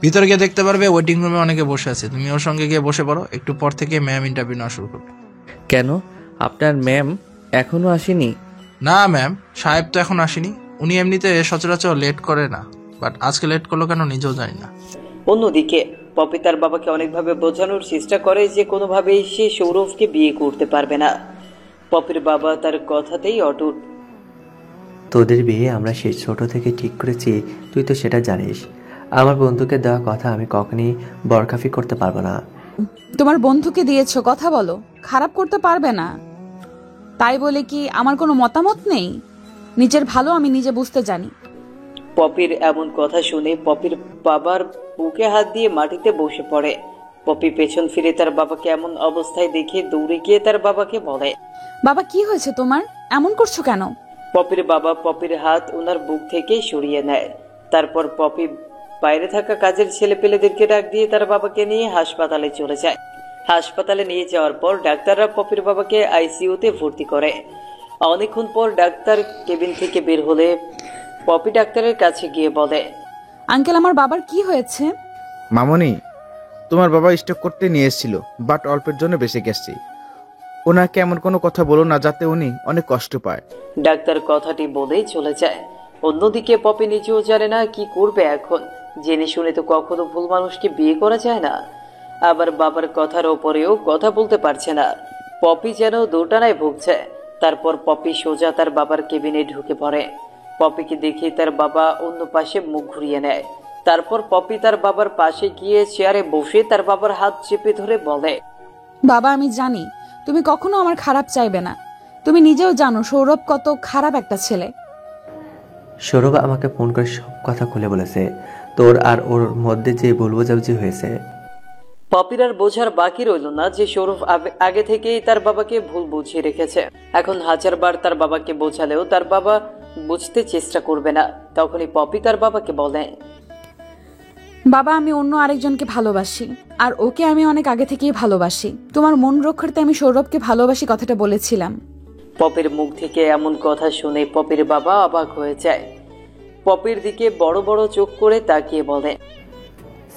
ভিতরে গিয়ে দেখতে পারবে ওয়েটিং রুমে অনেকে বসে আছে, তুমি ওর সঙ্গে গিয়ে বসে পড়ো। একটু পর থেকে ম্যাম ইন্টারভিউ নেওয়া শুরু করবে। কেন, আপনার ম্যাম এখনো আসেনি? না ম্যাম, সাহেব তো এখন আসেনি। উনি এমনিতে সচরাচর লেট করে না, বাট আজকে লেট করলো কেন নিজেও জানি না। অন্যদিকে পপি তার বাবাকে অনেকভাবে বোঝানোর চেষ্টা করে যে কোনোভাবেই সে সৌরভকে বিয়ে করতে পারবে না। পপির বাবা তার কথাতেই অটুট। তোদের বিয়ে আমরা সেই ছোট থেকে ঠিক করেছি, তুই তো সেটা জানিস। আমার বন্ধুকে দেওয়া কথা আমি কখনই বরখাফি করতে পারবো না। তোমার বন্ধুকে দিয়েছো, কথা বলো, খারাপ করতে পারবে না। তাই বলে কি আমার কোনো মতামত নেই? নিজের ভালো আমি নিজে বুঝতে জানি। পপির এমন কথা শুনে পপির বাবার বুকে হাত দিয়ে মাটিতে বসে পড়ে। পপি পেছন ফিরে তার বাবাকে এমন অবস্থায় দেখে দৌড়ে গিয়ে তার বাবাকে বলে, বাবা কি হয়েছে তোমার, এমন করছো কেন? পপির বাবা পপির হাত ওনার বুক থেকে সরিয়ে নেয়। তারপর পপি বাইরে থাকা কাজের ছেলেপেলেদেরকে ডাক দিয়ে তার বাবাকে নিয়ে হাসপাতালে চলে যায়। হাসপাতালে নিয়ে যাওয়ার পর ডাক্তাররা পপির বাবাকে আইসিইউতে ভর্তি করে। অনেকক্ষণ পর ডাক্তার কেবিন থেকে বের হলে পপি ডাক্তারের কাছে গিয়ে বলে, আঙ্কেল, আমার বাবার কি হয়েছে? মামনি, তোমার বাবা স্ট্রোক করতে নিয়ে এসেছিল, বাট অল্পের জন্য বেঁচে গেছে। ওনাকে এমন কোনো কথা বলো না যাতে উনি অনেক কষ্ট পায়। ডাক্তার কথাটি বলেই চলে যায়। অন্যদিকে পপি নিজেও জানে না কি করবে এখন। জেনে শুনে তো কখনো ভুল মানুষকে বিয়ে করা যায় না, আবার বাবার কথার ওপরেও কথা বলতে পারছে না। পপি যেন দোটানায় ভুগছে। তারপর পপি সোজা তার বাবার কেবিনে ঢুকে পড়ে। পপিকে দেখে তার বাবা অন্য পাশে মুখ ঘুরিয়ে নেয়। তারপর পপি তার বাবার পাশে গিয়ে চেয়ারে বসে তার বাবার হাত চেপে ধরে বলে, বাবা, আমি জানি তুমি কখনো আমার খারাপ চাইবে না। তুমি নিজেও জানো সৌরভ কত খারাপ একটা ছেলে। সৌরভ আমাকে ফোন করে সব কথা খুলে বলেছে, তোর আর ওর মধ্যে যে ভুল বোঝাবুঝি হয়েছে। পপির আর বোঝার বাকি রইল না যে সৌরভ আগে থেকেই তার বাবাকে ভুল বুঝিয়ে রেখেছে। এখন 1000বার তার বাবাকে বোঝালেও তার বাবা বুঝতে চেষ্টা করবে না। তখনই পপি তার বাবাকে বলে, বাবা, আমি অন্য আরেকজনকে ভালোবাসি, আর ওকে আমি অনেক আগে থেকেই ভালোবাসি। তোমার মন রক্ষার্থে আমি সৌরভকে ভালোবাসি কথাটা বলেছিলাম। পপির মুখ থেকে এমন কথা শুনে পপির বাবা অবাক হয়ে যায়। পপির দিকে বড় বড় চোখ করে তাকিয়ে বলে,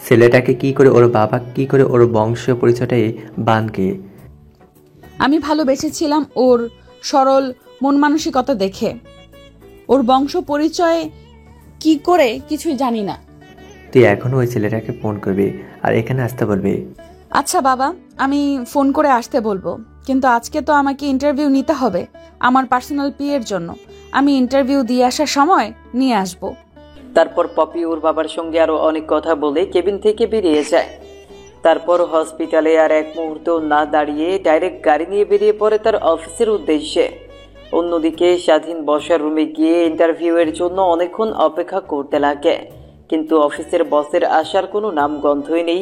ছেলেটাকে কি করে, ওর বাবা কি করে, ওর বংশ পরিচয়টাই বানকে। আমি ভালোবেসেছিলাম ওর সরল মন মানসিকতা দেখে। ওর বংশ পরিচয় কি করে কিছুই জানি না। তুই এখনো ওই ছেলেটাকে ফোন করবি আর এখানে আসতে বলবি। আচ্ছা বাবা, আমি ফোন করে আসতে বলবো, কিন্তু আজকে তো আমাকে ইন্টারভিউ নিতে হবে আমার পার্সোনাল পিএর জন্য। আমি ইন্টারভিউ দিয়ে আসার সময় নিয়ে আসবো। তারপর পপি ওর বাবার সঙ্গে আরো অনেক কথা বলে কেবিন থেকে বেরিয়ে যায়। তারপর হসপিটালে আর এক মুহূর্ত না দাঁড়িয়ে ডাইরেক্ট গাড়ি নিয়ে বেরিয়ে পড়ে তার অফিসের উদ্দেশ্যে। অন্যদিকে স্বাধীন বসার রুমে গিয়ে ইন্টারভিউ এর জন্য অনেকক্ষণ অপেক্ষা করতে লাগে, কিন্তু অফিসের বসের আসার কোনো নামগন্ধই নেই।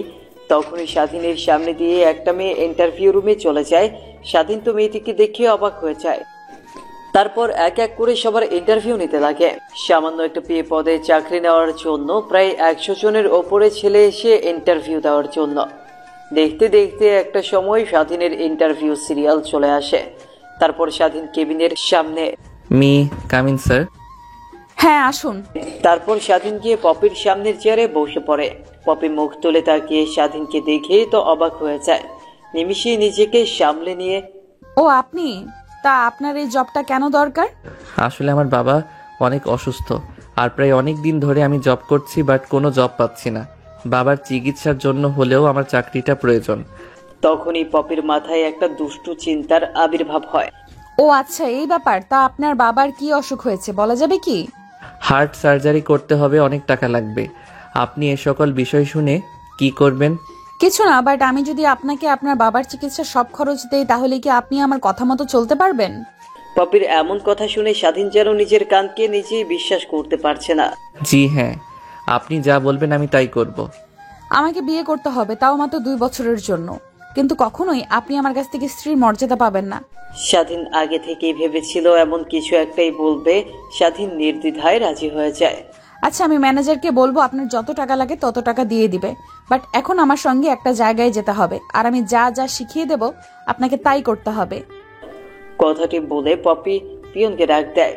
তখনই স্বাধীনের সামনে দিয়ে একটা মেয়ে ইন্টারভিউ রুমে চলে যায়। স্বাধীন তো মেয়েটিকে দেখে অবাক হয়ে যায়। তারপর এক এক করে সবার ইন্টারভিউ নিতে লাগে। সামান্য একটা পিএ পদে চাকরি নেওয়ার জন্য প্রায় 100 জনের ওপরে ছেলে এসে ইন্টারভিউ দেওয়ার জন্য। দেখতে দেখতে একটা সময় স্বাধীনের ইন্টারভিউ সিরিয়াল চলে আসে। তারপর স্বাধীন কেবিনের সামনে। Me come in sir? হ্যাঁ আসুন। তারপর স্বাধীন গিয়ে পপির সামনের চেয়ারে বসে পড়ে। পপি মুখ তুলে তাকিয়ে স্বাধীনকে দেখে তো অবাক হয়ে যায়। নিমিষেই নিজেকে সামলে নিয়ে, ও আপনি? তা আপনার এই জবটা কেন দরকার? আসলে আমার বাবা অনেক অসুস্থ আর প্রায় অনেক দিন ধরে আমি জব করছি, বাট কোনো জব পাচ্ছি না। বাবার চিকিৎসার জন্য হলেও আমার চাকরিটা প্রয়োজন। তখনই পপির মাথায় একটা দুষ্টু চিন্তার আবির্ভাব হয়। ও আচ্ছা, এই ব্যাপার। তা আপনার বাবার কি অসুখ হয়েছে বলা যাবে কি? হার্ট সার্জারি করতে হবে, অনেক টাকা লাগবে। আপনি এ সকল বিষয় শুনে কি করবেন? কিছু না, বাট আমি যদি আপনাকে আপনার বাবার চিকিৎসার সব খরচ দেই তাহলে কি আপনি আমার কথা মতো চলতে পারবেন? পপির এমন কথা শুনে স্বাধীন যেন নিজের কানকে নিজেই বিশ্বাস করতে পারছে না। জি হ্যাঁ, আপনি যা বলবেন আমি তাই করব। আমাকে বিয়ে করতে হবে, তাও মাত্র 2 বছরের জন্য, কিন্তু কখনোই আপনি আমার কাছ থেকে স্ত্রীর মর্যাদা পাবেন না। স্বাধীন আগে থেকেই ভেবেছিল এমন কিছু একটাই বলবে। স্বাধীন নির্দ্বিধায় রাজি হয়ে যায়। আচ্ছা, আমি ম্যানেজারকে বলবো আপনার যত টাকা লাগে তত টাকা দিয়ে দিবে, বাট এখন আমার সঙ্গে একটা জায়গায় যেতে হবে, আর আমি যা যা শিখিয়ে দেব আপনাকে তাই করতে হবে। কথাটি বলে পপি পিয়নকে ডাক দেয়।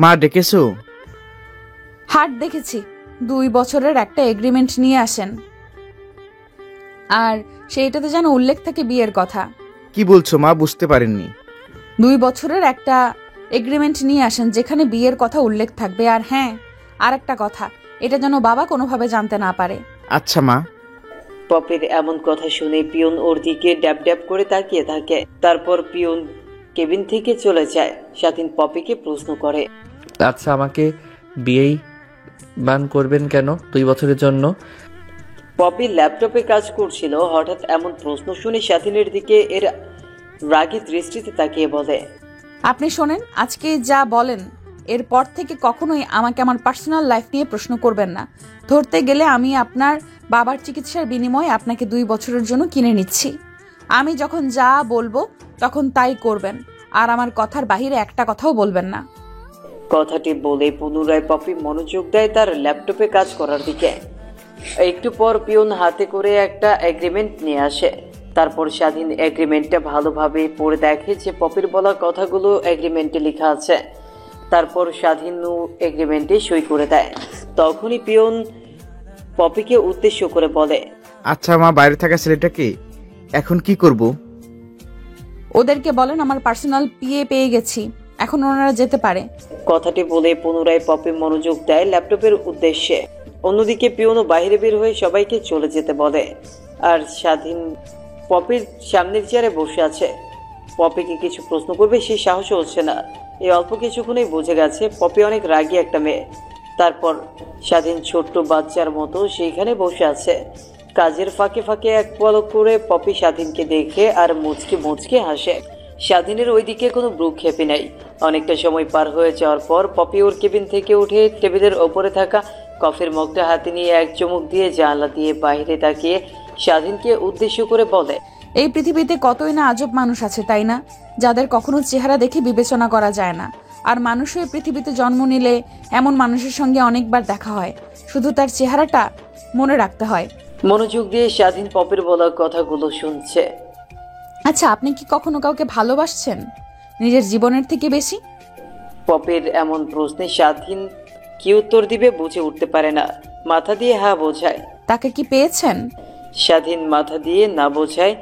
মা ডেকেছো? হাট দেখেছি, 2 বছরের একটা এগ্রিমেন্ট নিয়ে আসেন, আর সেইটাতে যেন উল্লেখ থাকে বিয়ের কথা। কি বলছো মা, বুঝতে পারেননি। 2 বছরের একটা এগ্রিমেন্ট নিয়ে আসেন যেখানে বিয়ের কথা উল্লেখ থাকবে। আর হ্যাঁ, আর একটা কথা, এটা যেন বাবা কোনোভাবে জানতে না পারে। আচ্ছা মা। পপির এমন কথা শুনে পিয়ন ওর দিকে ড্যাব ড্যাব করে তাকিয়ে থাকে। তারপর পিয়ন কেবিন থেকে চলে যায়। স্বাধীন পপিকে প্রশ্ন করে, আচ্ছা, আমাকে বিয়েই বান করবেন কেন 2 বছরের জন্য? পপি ল্যাপটপে কাজ করছিল। হঠাৎ এমন প্রশ্ন শুনে স্বাধীনের দিকে এর রাগী দৃষ্টিতে তাকিয়ে বলে, আপনি শোনেন, আজকে যা বলেন এরপর থেকে কখনোই আমাকে আমার পার্সোনাল লাইফ নিয়ে প্রশ্ন করবেন না। ধরতে গেলে আমি আপনার বাবার চিকিৎসার বিনিময়ে আপনাকে 2 বছরের জন্য কিনে নিচ্ছি। আমি যখন যা বলবো তখন তাই করবেন, আর আমার কথার বাহিরে একটা কথাও বলবেন না। কথাটি বলে পুনরায় পপি মনোযোগ দেয় তার ল্যাপটপে কাজ করার দিকে। একটু পর পিয়ন হাতে করে একটা এগ্রিমেন্ট নিয়ে আসে। তারপর স্বাধীন এগ্রিমেন্টটা ভালোভাবে পড়ে দেখে যে পপির বলা কথাগুলো এগ্রিমেন্টে লেখা আছে। তারপর স্বাধীন এগ্রিমেন্টে সই করে দেয়। তখনই পিয়ন পপিকে উদ্দেশ্য করে বলে, আচ্ছা মা, বাইরে থাকা ছেলেটাকে এখন কি করব? ওদেরকে বলেন আমার পার্সোনাল পিএ পেয়ে গেছি, এখন ওনারা যেতে পারে। কথাটি বলে পুনরায় পপি মনোযোগ দেয় ল্যাপটপের উদ্দেশ্যে। অন্যদিকে পিয়নও বাইরে বের হয়ে সবাইকে চলে যেতে বলে। আর স্বাধীন পপির সামনের চেয়ারে বসে আছে। পপিকে কিছু প্রশ্ন করবে সেই সাহসও হচ্ছে না। এই অল্প কিছুক্ষণেই বুঝে গেছে পপি অনেক রাগী একটা মেয়ে। তারপর স্বাধীন ছোট্ট বাচ্চার মতো সেইখানে বসে আছে। কাজের ফাঁকে ফাঁকে এক পলক করে পপি স্বাধীনকে দেখে আর মুচকি মুচকি হাসে। স্বাধীনের ওইদিকে কোনো ভ্রুক্ষেপই নেই। অনেকটা সময় পার হয়ে যাওয়ার পর পপি ওর কেবিন থেকে উঠে টেবিলের ওপরে থাকা কফির মগটা হাতে নিয়ে এক চুমুক দিয়ে জানলা দিয়ে বাইরে তাকিয়ে স্বাধীনকে উদ্দেশ্য করে বলে, এই পৃথিবীতে কতই না আজব মানুষ আছে, তাই না? যাদের কখনো চেহারা দেখে বিবেচনা করা যায় না। আর মানুষের পৃথিবীতে জন্ম নিলে এমন মানুষের সঙ্গে অনেকবার দেখা হয়, শুধু তার চেহারাটা মনে রাখতে হয়। মনোযোগ দিয়ে স্বাধীন পপির বলা কথাগুলো শুনছে। আচ্ছা, আপনি কি কখনো কাউকে ভালোবাসছেন নিজের জীবনের থেকে বেশি? পপির এমন প্রশ্নে স্বাধীন কি উত্তর দিবে বুঝে উঠতে পারে না। মাথা দিয়ে হ্যাঁ বোঝায়। তাকে কি পেয়েছেন? স্বাধীন মাথা দিয়ে না বোঝায়।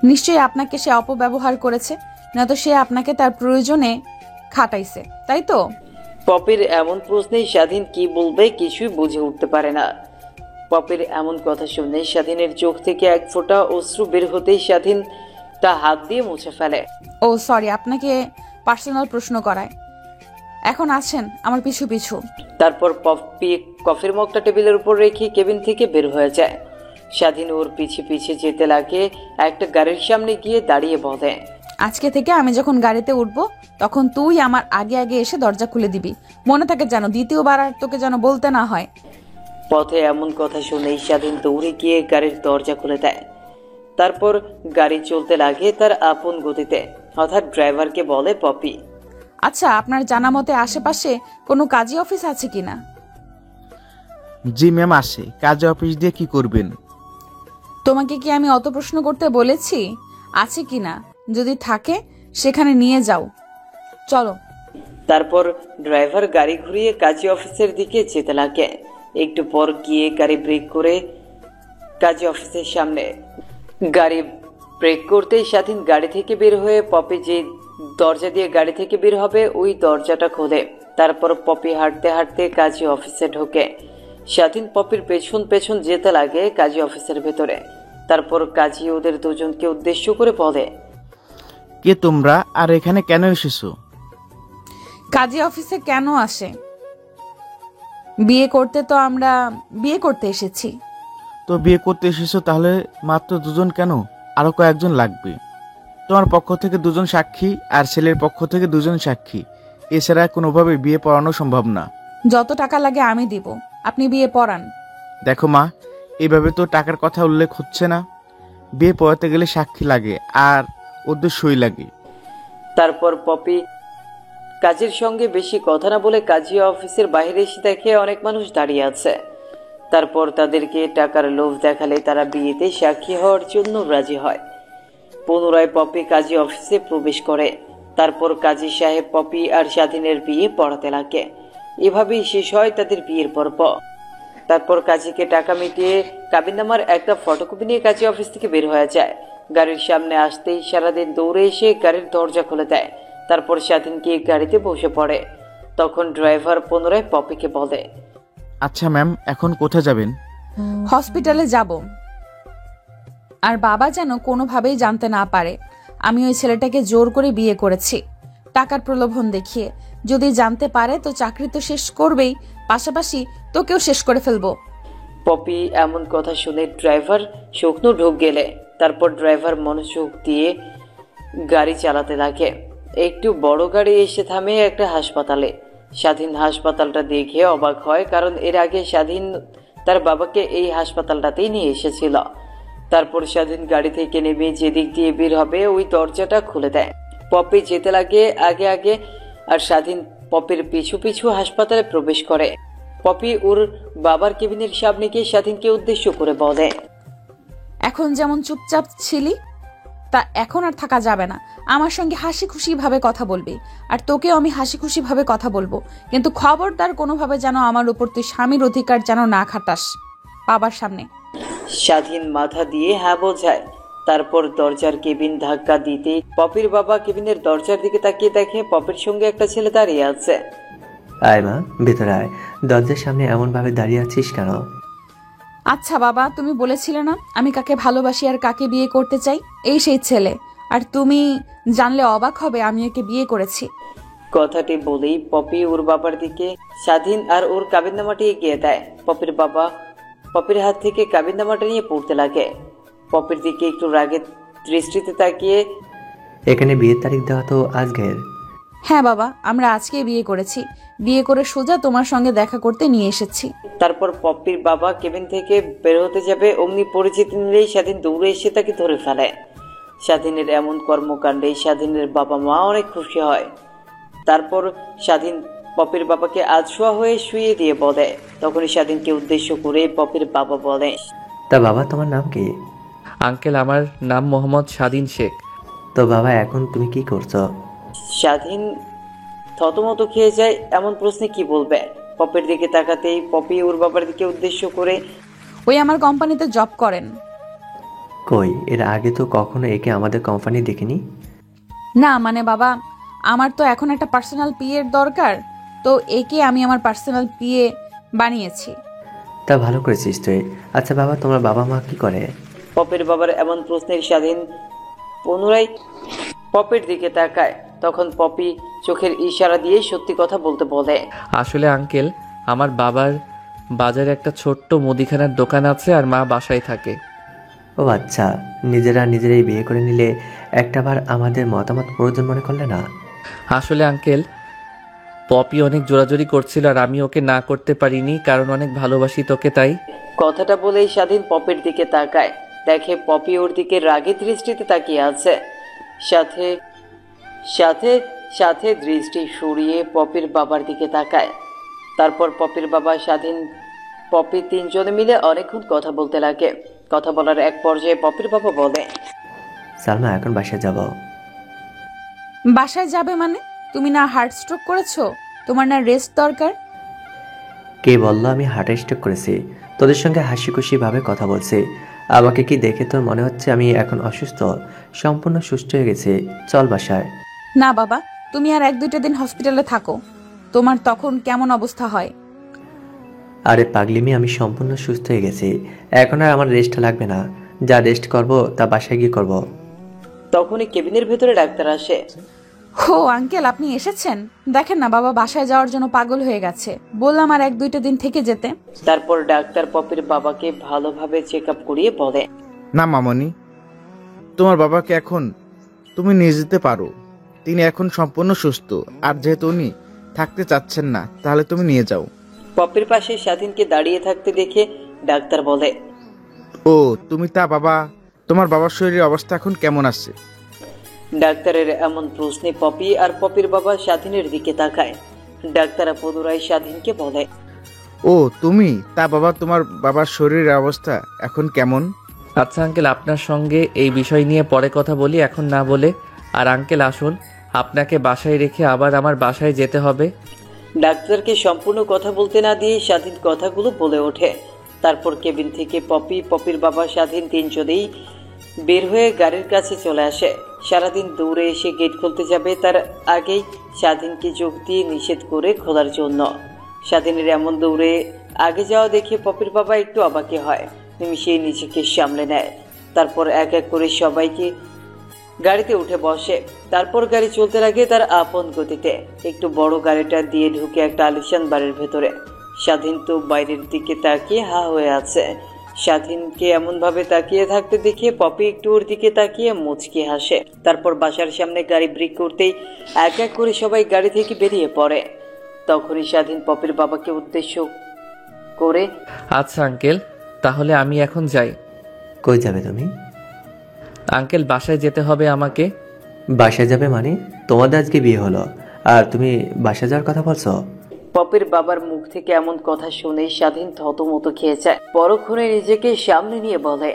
নিশ্চয়ই আপনাকে সে অপব্যবহার করেছে, না তো সে আপনাকে তার প্রয়োজনে খাটাইছে, তাই তো? পপির এমন প্রশ্নে স্বাধীন কি বলবে কিছুই বুঝে উঠতে পারে না। পপির এমন কথা শুনে স্বাধীনের চোখ থেকে এক ফোঁটা অশ্রু বের হতেই স্বাধীন তা হাত দিয়ে মুছে ফেলে। ও সরি, আপনাকে পার্সোনাল প্রশ্ন করায়। এখন আসেন আমার পিছু পিছু। তারপর পপি কফির মগটা টেবিলের উপর রেখে কেবিন থেকে বের হয়ে যায়। স্বাধীন ওর পিছে পিছে যেতে লাগে। একটা গাড়ির সামনে গিয়ে দাঁড়িয়ে বলে, আজকে থেকে আমি যখন গাড়িতে উঠবো তখন তুই আমার আগে আগে এসে দরজা খুলে দিবি, মনে থাকে যেন দ্বিতীয়বার আর তোকে যেন বলতে না হয়। পথে এমন কথা শুনেই স্বাধীন দৌড়ে গিয়ে গাড়ির দরজা খুলে দেয়। তারপর গাড়ি চলতে লাগে তার আপন গতিতে। হঠাৎ ড্রাইভারকে বলে পপি, আচ্ছা, আপনার জানা মতে আশেপাশে কোনো কাজী অফিস আছে কিনা? জি ম্যাম, আসে। কাজে অফিস দিয়ে কি করবেন? তোমাকে কি আমি অত প্রশ্ন করতে বলেছি আছে কিনা? যদি থাকে সেখানে নিয়ে যাও। চলো। তারপর ড্রাইভার গাড়ি ঘুরিয়ে কাজী অফিসের দিকে যেতে লাগে। একটু পর গিয়ে গাড়ি ব্রেক করে কাজী অফিসের সামনে। গাড়ি ব্রেক করতেই স্বাধীন গাড়ি থেকে বের হয়ে পপি যে দরজা দিয়ে গাড়ি থেকে বের হবে ওই দরজাটা খোলে। তারপর পপি হাঁটতে হাঁটতে কাজী অফিসে ঢোকে। স্বাধীন পপির পেছন পেছন যেতে লাগে কাজী অফিসের ভেতরে। তারপর কাজী ওদের দুজনকে উদ্দেশ্য করে বলে, কে তোমরা আর এখানে কেন এসেছো? কাজী অফিসে কেন আসে? বিয়ে করতে তো আমরা বিয়ে করতে এসেছি। তো বিয়ে করতে এসেছো, তাহলে মাত্র দুজন কেন? আরো কয়েকজন লাগবে। তোমার পক্ষ থেকে দুজন সাক্ষী আর ছেলের পক্ষ থেকে দুজন সাক্ষী, এছাড়া কোনোভাবে বিয়ে পড়ানো সম্ভব না। যত টাকা লাগে আমি দিব, আপনি বিয়ে পড়ান। দেখো মা, এইভাবে তো টাকার কথা উল্লেখ হচ্ছে না। বিয়ে পড়াতে গেলে সাক্ষী লাগে আর ওদের সই লাগে। তারপর পপি কাজীর সঙ্গে বেশি কথা না বলে কাজী অফিসের বাইরে এসে দেখে অনেক মানুষ দাঁড়িয়ে আছে। তারপর তাদেরকে টাকার লোভ দেখালে তারা বিয়েতে সাক্ষী হওয়ার জন্য রাজি হয়। পুনরায় পপি কাজী অফিসে প্রবেশ করে। তারপর কাজী সাহেব পপি আর স্বাধীনের বিয়ে পড়াতে লাগে। এভাবেই শেষ হয় তাদের বিয়ের পর্ব। তারপর কাজীকে টাকা মিটিয়ে কাবিননামার একটা ফটোকপি নিয়ে কাজী অফিস থেকে বের হয়ে যায়। গাড়ির সামনে আসতেই সারাদিন দৌড়ে এসে গাড়ির দরজা খুলে দেয়। তারপর স্বাধীনকে গাড়িতে বসে পড়ে। তখন ড্রাইভার পুনরায় পপিকে বলে, আচ্ছা ম্যাম, এখন কোথায় যাবেন? হসপিটালে যাব। আর বাবা যেন কোনোভাবেই জানতে না পারে আমি ওই ছেলেটাকে জোর করে বিয়ে করেছি, টাকার প্রলোভন দেখিয়ে। যদি জানতে পারে তো চাকরি তো শেষ করবেই, পাশাপাশি তোকেও শেষ করে ফেলবো। পপি এমন কথা শুনে ড্রাইভার শুকনো ঢোক গেলে। তারপর ড্রাইভার মনোযোগ দিয়ে গাড়ি চালাতে লাগে। একটু বড় গাড়ি এসে থামে একটা হাসপাতালে। স্বাধীন হাসপাতালটা দেখে অবাক হয়, কারণ এর আগে স্বাধীন তার বাবাকে এই হাসপাতালটাতেই নিয়ে এসেছিল। তারপর স্বাধীন গাড়ি থেকে নেমে যেদিক দিয়ে বের হবে ওই দরজাটা খুলে দেয়। পপি যেতে লাগে আগে আগে, আর স্বাধীন পপির পিছু পিছু হাসপাতালে প্রবেশ করে। পপি ওর বাবার কেবিনের সামনে গিয়ে স্বাধীনকে উদ্দেশ্য করে বলে, এখন যেমন চুপচাপ ছিলি তা এখন আর থাকা যাবে না। আমার সঙ্গে হাসি খুশি ভাবে কথা বলবি, আর তোকেও আমি হাসি খুশি ভাবে কথা বলবো। কিন্তু খবরদার কোনোভাবে যেন আমার উপর তুই স্বামীর অধিকার যেন না খাটাস বাবার সামনে। স্বাধীন মাথা দিয়ে হ্যাঁ বোঝায়। তারপর দরজার কেবিন ধাক্কা দিতে পপির বাবা কেবিনের দরজার দিকে তাকিয়ে দেখে পপির সঙ্গে একটা ছেলে দাঁড়িয়ে আছে। আয় মা, ভেতরে আয়। দরজার সামনে এমন ভাবে দাঁড়িয়ে আছিস কেন? আচ্ছা বাবা, তুমি বলেছিলে না আমি কাকে ভালোবাসি আর কাকে বিয়ে করতে চাই? এই সেই ছেলে। আর তুমি জানলে অবাক হবে আমি একে বিয়ে করেছি। কথাটি বলেই পপি ওর বাবার দিকে স্বাধীন আর ওর কাবিননামাটি এগিয়ে দেয়। পপির বাবা পপির হাত থেকে কাবিননামাটা নিয়ে পড়তে লাগে। পপির দিকে একটু রাগের দৃষ্টিতে তাকিয়ে, এখানে বিয়ের তারিখ দেওয়া তো আজকের। হ্যাঁ বাবা, আমরা আজকে বিয়ে করেছি। বিয়ে করে সোজা তোমার সঙ্গে দেখা করতে নিয়ে এসেছি। তারপর পপির বাবা কেবিন থেকে বের হতে যাবে, অমনি পরিচিতি নিলেই স্বাধীন দৌড়ে এসে তাকে ধরে ফেলে। স্বাধীনের এমন কর্মকাণ্ডে স্বাধীনের বাবা মা অনেক খুশি হয়। তারপর স্বাধীন পপির বাবাকে আধশোয়া হয়ে শুয়ে দিয়ে বলে। তখনই স্বাধীনকে উদ্দেশ্য করে পপির বাবা বলে, তা বাবা, তোমার নাম কি? আঙ্কেল, আমার নাম মোহাম্মদ স্বাধীন শেখ। তো বাবা, এখন তুমি কি করছো? স্বাধীন থতমত খেয়ে যায়। এমন প্রশ্নে কি বলবে? পপির দিকে তাকাতেই পপি ওর বাবার দিকে উদ্দেশ্য করে, ওই আমার কোম্পানিতে জব করেন। কই, এর আগে তো কখনো একে আমাদের কোম্পানি দেখিনি। না মানে বাবা, আমার তো এখন একটা পার্সোনাল পিএর দরকার, তো একে আমি আমার পার্সোনাল পিএ বানিয়েছি। তা ভালো করেছিস তুই। আচ্ছা বাবা, তোমার বাবা মা কি করে? পপির বাবার এমন প্রশ্নের স্বাধীন পুনরায় পপির দিকে তাকায়। তখন পপি চোখের ইশারা দিয়ে সত্যি কথা বলতে বলে, আসলে আঙ্কেল, আমার বাবার বাজারে একটা ছোট্ট মুদিখানার দোকান আছে আর মা বাসায় থাকে। ও আচ্ছা, নিজেরাই বিয়ে করে নিলে একটাবার আমাদের মতামত প্রয়োজন মনে করলে না? আসলে আঙ্কেল, পপি অনেক জোরাজোরি করছিল আর আমি ওকে না করতে পারিনি, কারণ অনেক ভালোবাসি তোকে তাই। কথাটা বলেই স্বাধীন পপির দিকে তাকায়। দেখে পপি ওর দিকে রাগের দৃষ্টিতে তাকিয়ে আছে। সাথে সাথে সাথে দৃষ্টি সরিয়ে পপির বাবার দিকে তাকায়। তারপর পপির বাবা স্বাধীন পপি তিনজনে মিলে অনেকক্ষণ কথা বলতে লাগে। কথা বলার এক পর্যায়ে পপির বাবা বলে, সালমা, এখন বাসায় যাব। বাসায় যাবে মানে? তুমি না হার্ট স্ট্রোক করেছো? তোমার না রেস্ট দরকার? কে বললো আমি হার্ট স্ট্রোক করেছি? তোদের সঙ্গে হাসি খুশি ভাবে কথা বলছি। আমাকে কি দেখে তোর মনে হচ্ছে আমি এখন অসুস্থ? সম্পূর্ণ সুস্থ হয়ে গেছি। চল বাসায়। না বাবা, তুমি আর 1-2টা দিন হসপিটালে থাকো। তোমার তখন কেমন অবস্থা হয়? আরে পাগলিমি, আমি সম্পূর্ণ সুস্থ হয়ে গেছি। এখন আর আমার রেস্ট লাগবে না। যা রেস্ট করব তা বাসায় গিয়ে করব। তখনই কেবিনের ভেতরে ডাক্তার আসে। হো আঙ্কেল, আপনি এসেছেন? দেখেন না বাবা বাসায় যাওয়ার জন্য পাগল হয়ে গেছে। বললাম আর 1-2টা দিন থেকে যেতে। তারপর ডাক্তার পপির বাবাকে ভালোভাবে চেক আপ করিয়ে বলে, না মামনি, তোমার বাবাকে এখন তুমি নিয়ে যেতে পারো। তিনি এখন সম্পূর্ণ সুস্থ। আর যেহেতু উনি থাকতে চাচ্ছেন না, তাহলে তুমি নিয়ে যাও। পপির পাশে স্বাধীনকে দাঁড়িয়ে থাকতে দেখে ডাক্তার বলে, ও তুমি তা বাবা, তোমার বাবার শরীরের অবস্থা এখন কেমন আছে? ডাক্তারের এমন প্রশ্নে পপি আর পপির বাবা স্বাধীনের দিকে তাকায়। ডাক্তার পুনরায় স্বাধীনকে বলে, ও তুমি তা বাবা, তোমার বাবার শরীরের অবস্থা এখন কেমন? আচ্ছা আঙ্কেল, আপনার সঙ্গে এই বিষয় নিয়ে পরে কথা বলি, এখন না বলে। আর আঙ্কেল আসুন, আপনাকে বাসায় রেখে আবার আমার বাসায় যেতে হবে। ডাক্তারকে সম্পূর্ণ কথা বলতে না দিয়ে স্বাধীন কথাগুলো বলে ওঠে। তারপর কেবিন থেকে পপি, পপির বাবা, স্বাধীন তিনজনেই বের হয়ে গাড়ির কাছে চলে আসে। সারাদিন দৌড়ে এসে গেট খুলতে যাবে, তার আগেই স্বাধীনকে যোগ দিয়ে নিষেধ করে খোলার জন্য। স্বাধীনের এমন দৌড়ে আগে যাওয়া দেখে পপির বাবা একটু অবাকে হয়। নিমিষেই নিজেকে সামলে নেয়। তারপর এক এক করে সবাইকে গাড়িতে উঠে বসে। তারপর গাড়ি চলতে লাগে তার আপন গতিতে। একটু বড় গাড়িটা দিয়ে ঢুকে একটা আলিশান বাড়ির ভেতরে। স্বাধীন তো বাইরের দিকে তাকিয়ে হা হয়ে আছে। স্বাধীনকে এমন ভাবে তাকিয়ে থাকতে দেখে পপি একটু ওর দিকে তাকিয়ে মুচকি হাসে। তারপর বাসার সামনে গাড়ি ব্রেক করতেই এক এক করে সবাই গাড়ি থেকে বেরিয়ে পড়ে। তখনই স্বাধীন পপির বাবাকে উদ্দেশ্য করে, আচ্ছা আঙ্কেল, তাহলে আমি এখন যাই। কই যাবে তুমি? আঙ্কেল, বাসায় যেতে হবে আমাকে। বাসায় যাবে মানে? তোমাদের আজকে বিয়ে হলো আর তুমি বাসায় যাওয়ার কথা বলছো? পপির বাবার মুখ থেকে এমন কথা শুনে স্বাধীন থতমত খেয়ে যায়। পরক্ষণে নিজেকে সামনে নিয়ে বলে,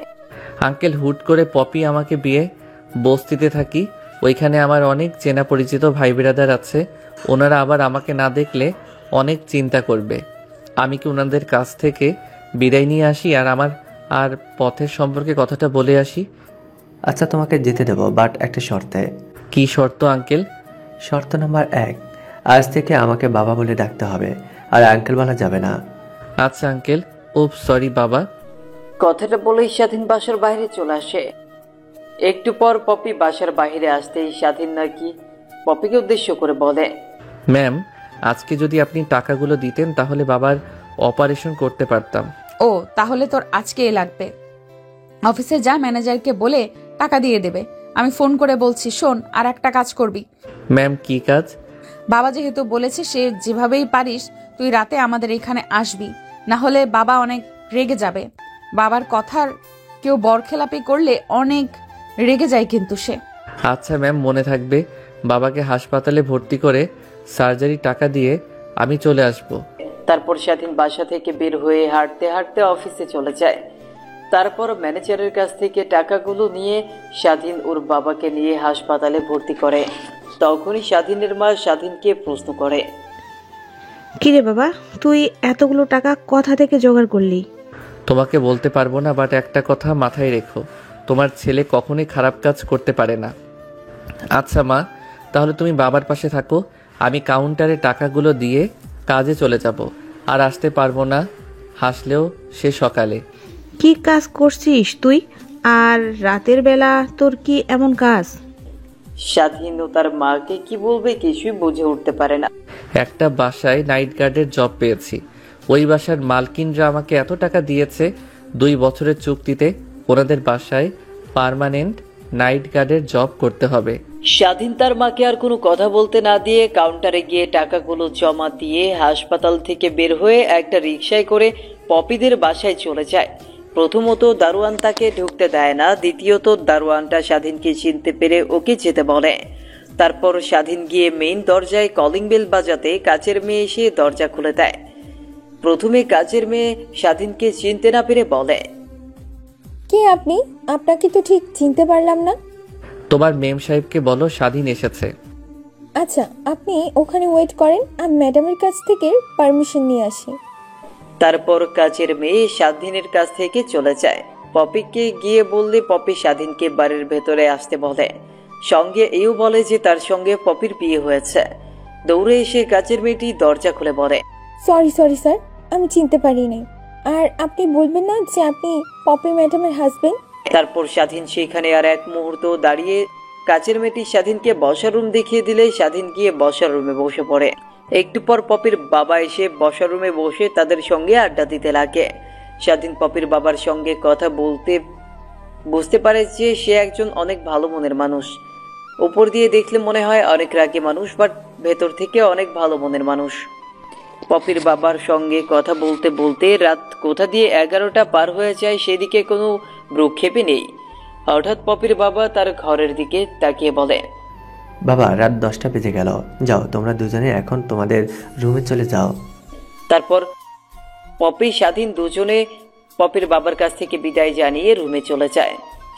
আঙ্কেল, হুট করে পপি আমাকে বিয়ে, বস্তিতে থাকি, ওইখানে আমার অনেক চেনা পরিচিত ভাই বিরাদার আছে। ওনারা আবার আমাকে না দেখলে অনেক চিন্তা করবে। আমি কি ওনাদের কাছ থেকে বিদায় নিয়ে আসি আর আমার আর পথের সম্পর্কে কথাটা বলে আসি? আচ্ছা তোমাকে যেতে দেবো, বাট একটা শর্তে। কি শর্ত আঙ্কেল? শর্ত নাম্বার 1, আজ থেকে আমাকে বাবা বলে ডাকতে হবে, আর আঙ্কেল বলা যাবে না। আচ্ছা আঙ্কেল। ও সরি বাবা। কথাটা বলেই স্বাধীন বাসার বাইরে চলে আসে। একটু পর পপি বাসার বাইরে আসতেই স্বাধীন নাকি পপিকে উদ্দেশ্য করে বলে, ম্যাম, আজকে যদি আপনি টাকাগুলো দিতেন তাহলে বাবার অপারেশন করতে পারতাম। ও তাহলে তোর আজকেই লাগবে। অফিসে যা, ম্যানেজারকে বলে টাকা দিয়ে দেবে। আমি ফোন করে বলছি। শোন, আর একটা কাজ করবি। ম্যাম, কি কাজ? বাবা যেহেতু বলেছে, সে যেভাবেই পারিস তুই রাতে আমাদের এখানে আসবি, না হলে বাবা অনেক রেগে যাবে। বাবার কথার কেউ বরখেলাপি করলে অনেক রেগে যায় কিন্তু সে। আচ্ছা ম্যাম, মনে থাকবে। বাবাকে হাসপাতালে ভর্তি করে সার্জারি টাকা দিয়ে আমি চলে আসব। তারপর স্বাধীন বাসা থেকে বের হয়ে হাঁটতে হাঁটতে অফিসে চলে যায়। তারপর ম্যানেজারের কাছ থেকে টাকাগুলো নিয়ে স্বাধীন ওর বাবাকে নিয়ে হাসপাতালে ভর্তি করে। তখনই স্বাধীনের মা স্বাধীনকে প্রশ্ন করে, কিরে বাবা, তুই এতগুলো টাকা কোথা থেকে জোগাড় করলি? তোমাকে বলতে পারবো না, বাট একটা কথা মাথায় রেখো, তোমার ছেলে কখনোই খারাপ কাজ করতে পারে না। আচ্ছা মা, তাহলে তুমি বাবার পাশে থাকো, আমি কাউন্টারে টাকাগুলো দিয়ে কাজে চলে যাব। আর আসতে পারবো না, হাসলেও সে সকালে। কি কাজ করছিস তুই? আর রাতের বেলা তোর কি এমন কাজ? স্বাধীন ও তার মাকে কি বলবে কিছুই বুঝে উঠতে পারে না। একটা বাসায় নাইট গার্ডের জব পেয়েছি। ওই বাসার মালকিনরা আমাকে এত টাকা দিয়েছে, 2 বছরের চুক্তিতে ওনাদের বাসায় পার্মানেন্ট নাইট গার্ডের জব করতে হবে। স্বাধীন তার মাকে আর কোনো কথা বলতে না দিয়ে কাউন্টারে গিয়ে টাকাগুলো জমা দিয়ে হাসপাতাল থেকে বের হয়ে একটা রিকশায় করে পপিদের বাসায় চলে যায়। প্রথমত দারোয়ান তাকে ঢুকতে দেয় না, দ্বিতীয়ত দারোয়ানটা স্বাধীনকে চিনতে পেরে ওকে যেতে বলে। তারপর স্বাধীন গিয়ে মেইন দরজায় কলিং বেল বাজাতে কাজের মেয়ে এসে দরজা খুলে দেয়। প্রথমে কাজের মেয়ে স্বাধীনকে চিনতে না পেরে বলে, কে আপনি? আপনাকে তো ঠিক চিনতে পারলাম না। তোমার মেম সাহেবকে বলো স্বাধীন এসেছে। আচ্ছা, আপনি ওখানে ওয়েট করেন, আমি ম্যাডামের কাছ থেকে পারমিশন নিয়ে আসি। তারপর কাজের মেয়ে স্বাধীনের কাছ থেকে চলে যায়। পপিকে গিয়ে বললে পপি স্বাধীনকে বাড়ির ভেতরে আসতে বলে, সঙ্গে এও বলে যে তার সঙ্গে পপির বিয়ে হয়েছে। দৌড়ে এসে কাজের মেয়েটি দরজা খুলে বলে, সরি স্যার, আমি চিনতে পারিনি। আর আপনি বলবেন না যে আপনি পপি ম্যাডামের হাজবেন্ড? তারপর স্বাধীন সেখানে আর এক মুহূর্ত দাঁড়িয়ে কাজের মেয়েটি স্বাধীনকে বসার রুম দেখিয়ে দিলে স্বাধীন গিয়ে বসার রুমে বসে পড়ে। একটু পর পপির বাবা এসে বসার রুমে বসে তাদের সঙ্গে আড্ডা দিতে লাগে। স্বাধীন পপির বাবার সঙ্গে কথা বলতে বুঝতে পারে যে সে একজন অনেক ভালো মনের মানুষ। উপর দিয়ে দেখলে মনে হয় অনেক রাগী মানুষ, বাট ভেতর থেকে অনেক ভালো মনের মানুষ। পপির বাবার সঙ্গে কথা বলতে বলতে রাত কোথা দিয়ে 11টা পার হয়ে যায়, সেদিকে কোনো ভ্রুক্ষেপই নেই। হঠাৎ পপির বাবা তার ঘরের দিকে তাকিয়ে বলে, বাবা রাত 10টা বেজে গেল, যাও তোমরা দুজনে এখন তোমাদের রুমে চলে যাও। তারপর পপি স্বাধীন দুজনে পপির বাবার কাছ থেকে বিদায় জানিয়ে রুমে চলে যায়।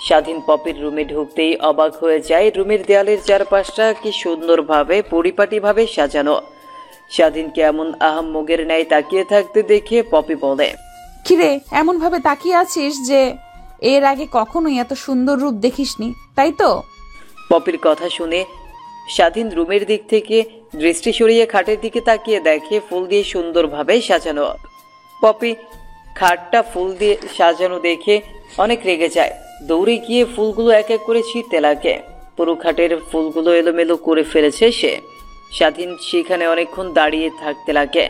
স্বাধীন পপির রুমে ঢুকতেই অবাক হয়ে যায়। রুমের দেয়ালের চারপাশটা কি সুন্দরভাবে পরিপাটিভাবে সাজানো। স্বাধীনকে এমন আহাম্মগের ন্যায় তাকিয়ে থাকতে দেখে পপি বলে, কিরে, এমন ভাবে তাকিয়ে আছিস যে এর আগে কখনোই এত সুন্দর রূপ দেখিসনি, তাই তো? পপির কথা শুনে স্বাধীন রুমের দিক থেকে দৃষ্টি সরিয়ে খাটের দিকে তাকিয়ে দেখে ফুল দিয়ে সুন্দরভাবে সাজানো। পপি খাটটা ফুল দিয়ে সাজানো দেখে অনেক রেগে যায়। দৌড়ে গিয়ে ফুলগুলো এক এক করে ছিঁড়তে লাগে। পুরো খাটের ফুলগুলো এলোমেলো করে ফেলেছে সে। স্বাধীন সেখানে অনেকক্ষণ দাঁড়িয়ে থাকতে লাগে।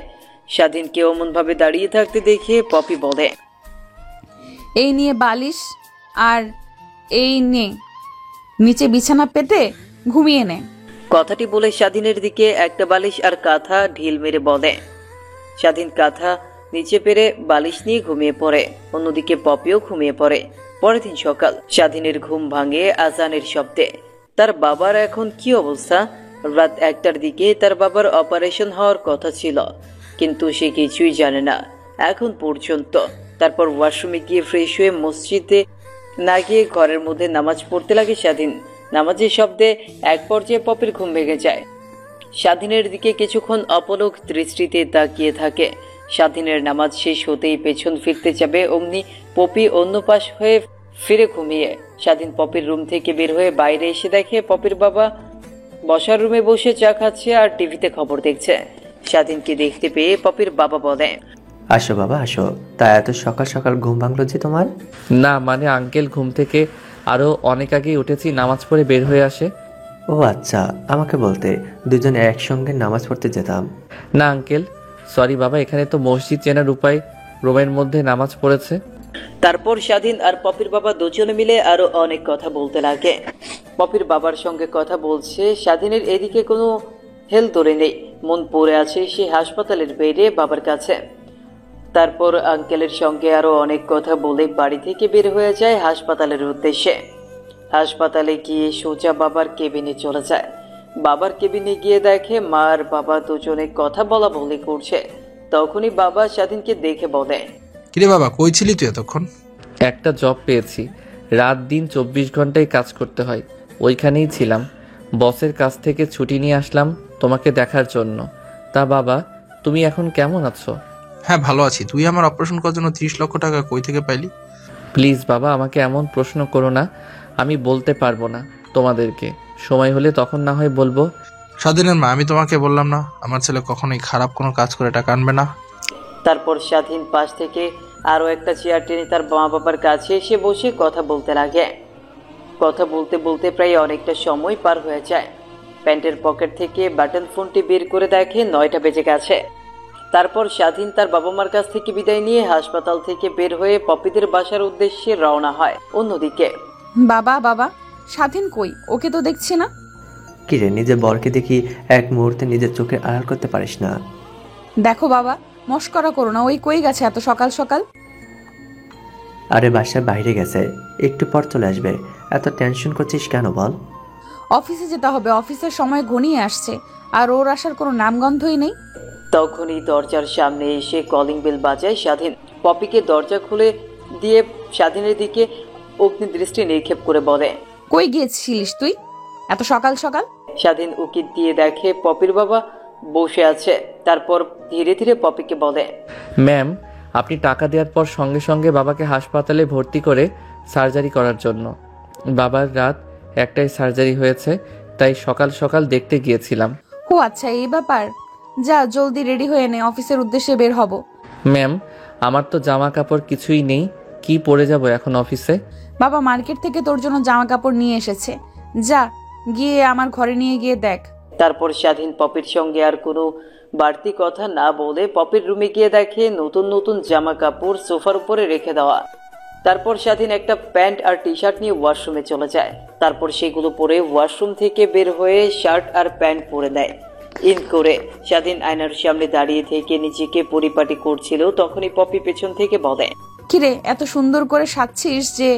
স্বাধীনকে অমনভাবে দাঁড়িয়ে থাকতে দেখে পপি বলে, এই নিয়ে বালিশ আর এই নে নিচে বিছানা পেতে ঘুমিয়ে নে। কথাটি বলে স্বাধীনের দিকে একটা বালিশ আর কাঁথা ঢিল মেরে বলে। স্বাধীন কাঁথা নিচে পেরে বালিশ নিয়ে ঘুমিয়ে পড়ে। অন্যদিকে পপিও ঘুমিয়ে পড়ে। পরের দিন সকাল, স্বাধীনের ঘুম ভাঙে আজানের শব্দে। তার বাবার এখন কি অবস্থা? রাত 1টার দিকে তার বাবার অপারেশন হওয়ার কথা ছিল, কিন্তু সে কিছুই জানে না এখন পর্যন্ত। তারপর ওয়াশরুমে গিয়ে ফ্রেশ হয়ে মসজিদে না গিয়ে ঘরের মধ্যে নামাজ পড়তে লাগে স্বাধীন। নামাজের শব্দে এক পর্যায়ে পপির ঘুম ভেঙে যায়। স্বাধীনের দিকে কিছুক্ষণ অপলক দৃষ্টিতে তাকিয়ে থাকে। স্বাধীনের নামাজ শেষ হতেই পেছন ফিরতে যাবে, অমনি পপি অন্য পাশ হয়ে ফিরে ঘুমিয়ে। স্বাধীন পপির রুম থেকে বের হয়ে বাইরে এসে দেখে পপির বাবা বসার রুমে বসে চা খাচ্ছে আর টিভিতে খবর দেখছে। স্বাধীনকে দেখতে পেয়ে পপির বাবা বলে, আসো বাবা আসো। তা এত সকাল সকাল ঘুম ভাঙলো যে তোমার? না মানে আঙ্কেল ঘুম থেকে আরও অনেক আগেই উঠেছি, নামাজ পড়ে বের হয়ে আসে। ও আচ্ছা, আমাকে বলতে দুজন একসঙ্গে নামাজ পড়তে যেতাম। না আঙ্কেল, সরি বাবা, এখানে তো মসজিদ চেনার উপায়, রুমের মধ্যে নামাজ পড়েছে। তারপর স্বাধীন আর পপির বাবা দুজনে মিলে আরো অনেক কথা বলতে লাগে। পপির বাবার সঙ্গে কথা বলছে। স্বাধীনের এদিকে কোনো হেল ধরে নেই, মন পড়ে আছে সে হাসপাতালের বেডে বাবার কাছে। তারপর আঙ্কেলের সঙ্গে আরো অনেক কথা বলে বাড়ি থেকে বের হয়ে যায় হাসপাতালের উদ্দেশ্যে। হাসপাতালে গিয়ে সোজা বাবার কেবিনে চলে যায়। বাবার কেবিনে গিয়ে দেখে মা আর বাবা দুজনে কথা বলা বলি করছে। তখনই বাবা স্বাধীনকে দেখে বলে, কিরে বাবা, কই ছিলি তুই এতক্ষণ? একটা জব পেয়েছি, রাত দিন 24 ঘন্টায় কাজ করতে হয়, ওইখানেই ছিলাম। বসের কাছ থেকে ছুটি নিয়ে আসলাম তোমাকে দেখার জন্য। তা বাবা, তুমি এখন কেমন আছো? হ্যাঁ ভালো আছি। তুই আমার অপারেশন করার জন্য 30 লক্ষ টাকা কই থেকে পাইলি? প্লিজ বাবা, আমাকে এমন প্রশ্ন করো না, আমি বলতে পারবো না তোমাদেরকে, সময় হলে তখন না হয় বলবো। স্বাধীনের মা, আমি তোমাকে বললাম না আমার ছেলে কখনোই খারাপ কোনো কাজ করে টাকা আনবে না? তারপর স্বাধীন পাশ থেকে আরো একটা চেয়ার টেনে তার মা বাবার কাছে এসে বসে কথা বলতে লাগে। কথা বলতে বলতে প্রায় অনেকটা সময় পার হয়ে যায়। প্যান্টের পকেট থেকে বাটন ফোনটি বের করে দেখে 9টা বেজে গেছে। তারপর স্বাধীন তার বাবা মার কাছ থেকে বিদায় নিয়ে হাসপাতাল থেকে বের হয়ে পপিদের বাসার উদ্দেশ্যে রওনা হয়। অন্যদিকে বাবা বাবা, স্বাধীন কই? ওকে তো দেখছি না। কিরে, নিজের বরকে দেখি এক মুহূর্তে নিজের চোখে আড়াল করতে পারিস না? দেখো বাবা, মস্করা করো না, ওই কই গেছে এত সকাল সকাল? আরে বাসার বাইরে গেছে, একটু পর চলে আসবে। এত টেনশন করছিস কেন বল? অফিসে যেতে হবে, অফিসের সময় ঘনিয়ে আসছে, আর ওর আসার কোনো নামগন্ধই নেই। তখনই দরজার সামনে এসে কলিং বেল বাজায় স্বাধীন। পপিকে দরজা খুলে দিয়ে স্বাধীনের দিকে অগ্নি দৃষ্টি নিক্ষেপ করে বলে, কই গিয়েছিলিস তুই এত সকাল সকাল? স্বাধীন উকি দিয়ে দেখে পপির বাবা বসে আছে। তারপর ধীরে ধীরে পপিকে বলে, ম্যাম, আপনি টাকা দেওয়ার পর সঙ্গে সঙ্গে বাবাকে হাসপাতালে ভর্তি করে সার্জারি করার জন্য। বাবার রাত 1টায় সার্জারি হয়েছে, তাই সকাল সকাল দেখতে গিয়েছিলাম। ও আচ্ছা, এই ব্যাপার। যা জলদি রেডি হয়ে নে, অফিসের উদ্দেশ্যে বের হব। ম্যাম, আমার তো জামা কাপড় কিছুই নেই, কি পরে যাব এখন অফিসে? বাবা মার্কেট থেকে তোর জন্য জামা কাপড় নিয়ে এসেছে, যা গিয়ে আমার ঘরে নিয়ে গিয়ে দেখ। তারপর স্বাধীন পপির সঙ্গে আর কোনো বাড়তি কথা না বলে পপির রুমে গিয়ে দেখে নতুন নতুন জামা কাপড় সোফার উপরে রেখে দেওয়া। তারপর স্বাধীন একটা প্যান্ট আর টি শার্ট নিয়ে ওয়াশরুমে চলে যায়। তারপর সেগুলো পরে ওয়াশরুম থেকে বের হয়ে শার্ট আর প্যান্ট পরে দেয়। ইন করে স্বাধীন আয়নার সামনে দাঁড়িয়ে থেকে নিজেকে পরিপাটি করছিল, তখনই পপি পেছন থেকে বলে, কিরে, এত সুন্দর করে সাজছিস যে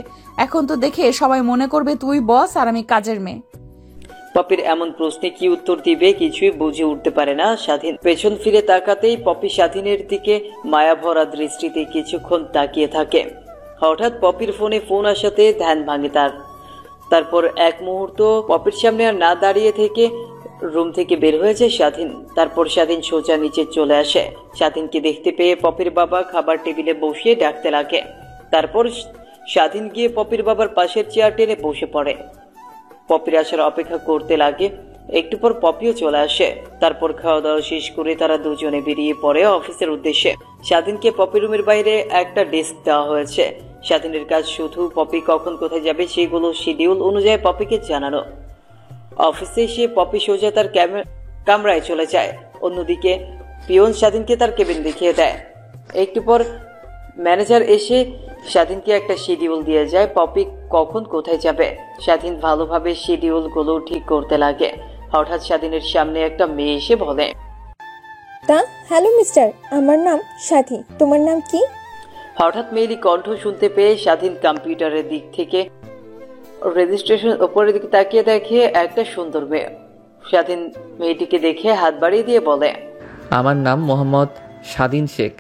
এখন তো দেখে সবাই মনে করবে তুই বস আর আমি কাজের মেয়ে। পপির এমন প্রশ্নে কি উত্তর দিবে কিছুই বুঝে উঠতে পারে না স্বাধীন। পেছন ফিরে তাকাতেই পপি স্বাধীনের দিকে মায়াভরা দৃষ্টিতে কিছুক্ষণ তাকিয়ে থাকে। হঠাৎ পপির ফোনে ফোন আসাতে ধ্যান ভাঙে তার। তারপর এক মুহূর্ত পপির সামনে আর না দাঁড়িয়ে থেকে রুম থেকে বের হয়েছে স্বাধীন। তারপর স্বাধীন সোজা নিচে চলে আসে। স্বাধীনকে দেখতে পেয়ে পপির বাবা খাবার টেবিলে বসিয়ে ডাকতে লাগে। তারপর স্বাধীন গিয়ে পপির বাবার পাশের চেয়ার টেনে বসে পড়ে। পপির আসার অপেক্ষা করতে লাগে। একটু পর পপিও চলে আসে। তারপর খাওয়া দাওয়া শেষ করে তারা দুজনে বেরিয়ে পড়ে অফিসের উদ্দেশ্যে। স্বাধীনকে পপি রুমের বাইরে একটা ডেস্ক দেওয়া হয়েছে। স্বাধীনের কাজ শুধু পপি কখন কোথায় যাবে সেগুলো শিডিউল অনুযায়ী পপিকে জানানো। অফিসে এসে পপি সোজা তার কামরায় চলে যায়। অন্যদিকে পিয়ন স্বাধীনকে তার কেবিন দেখিয়ে দেয়। একটু পর ম্যানেজার এসে স্বাধীনকে একটা শিডিউল দিয়ে যায় পপি কখন কোথায় যাবে। স্বাধীন ভালোভাবে শিডিউলগুলো ঠিক করতে লাগে। হঠাৎ স্বাধীনের সামনে একটা মেয়ে এসে বলে, তা হ্যালো মিস্টার, আমার নাম সাথী, তোমার নাম কি? হঠাৎ মেয়েলি কণ্ঠ শুনতে পেয়ে স্বাধীন কম্পিউটারের দিক থেকে রেজিস্ট্রেশন উপরের দিকে তাকিয়ে দেখে একটা সুন্দর মেয়ে। স্বাধীন মেয়েটিকে দেখে হাত বাড়িয়ে দিয়ে বলে, আমার নাম মোহাম্মদ স্বাধীন শেখ।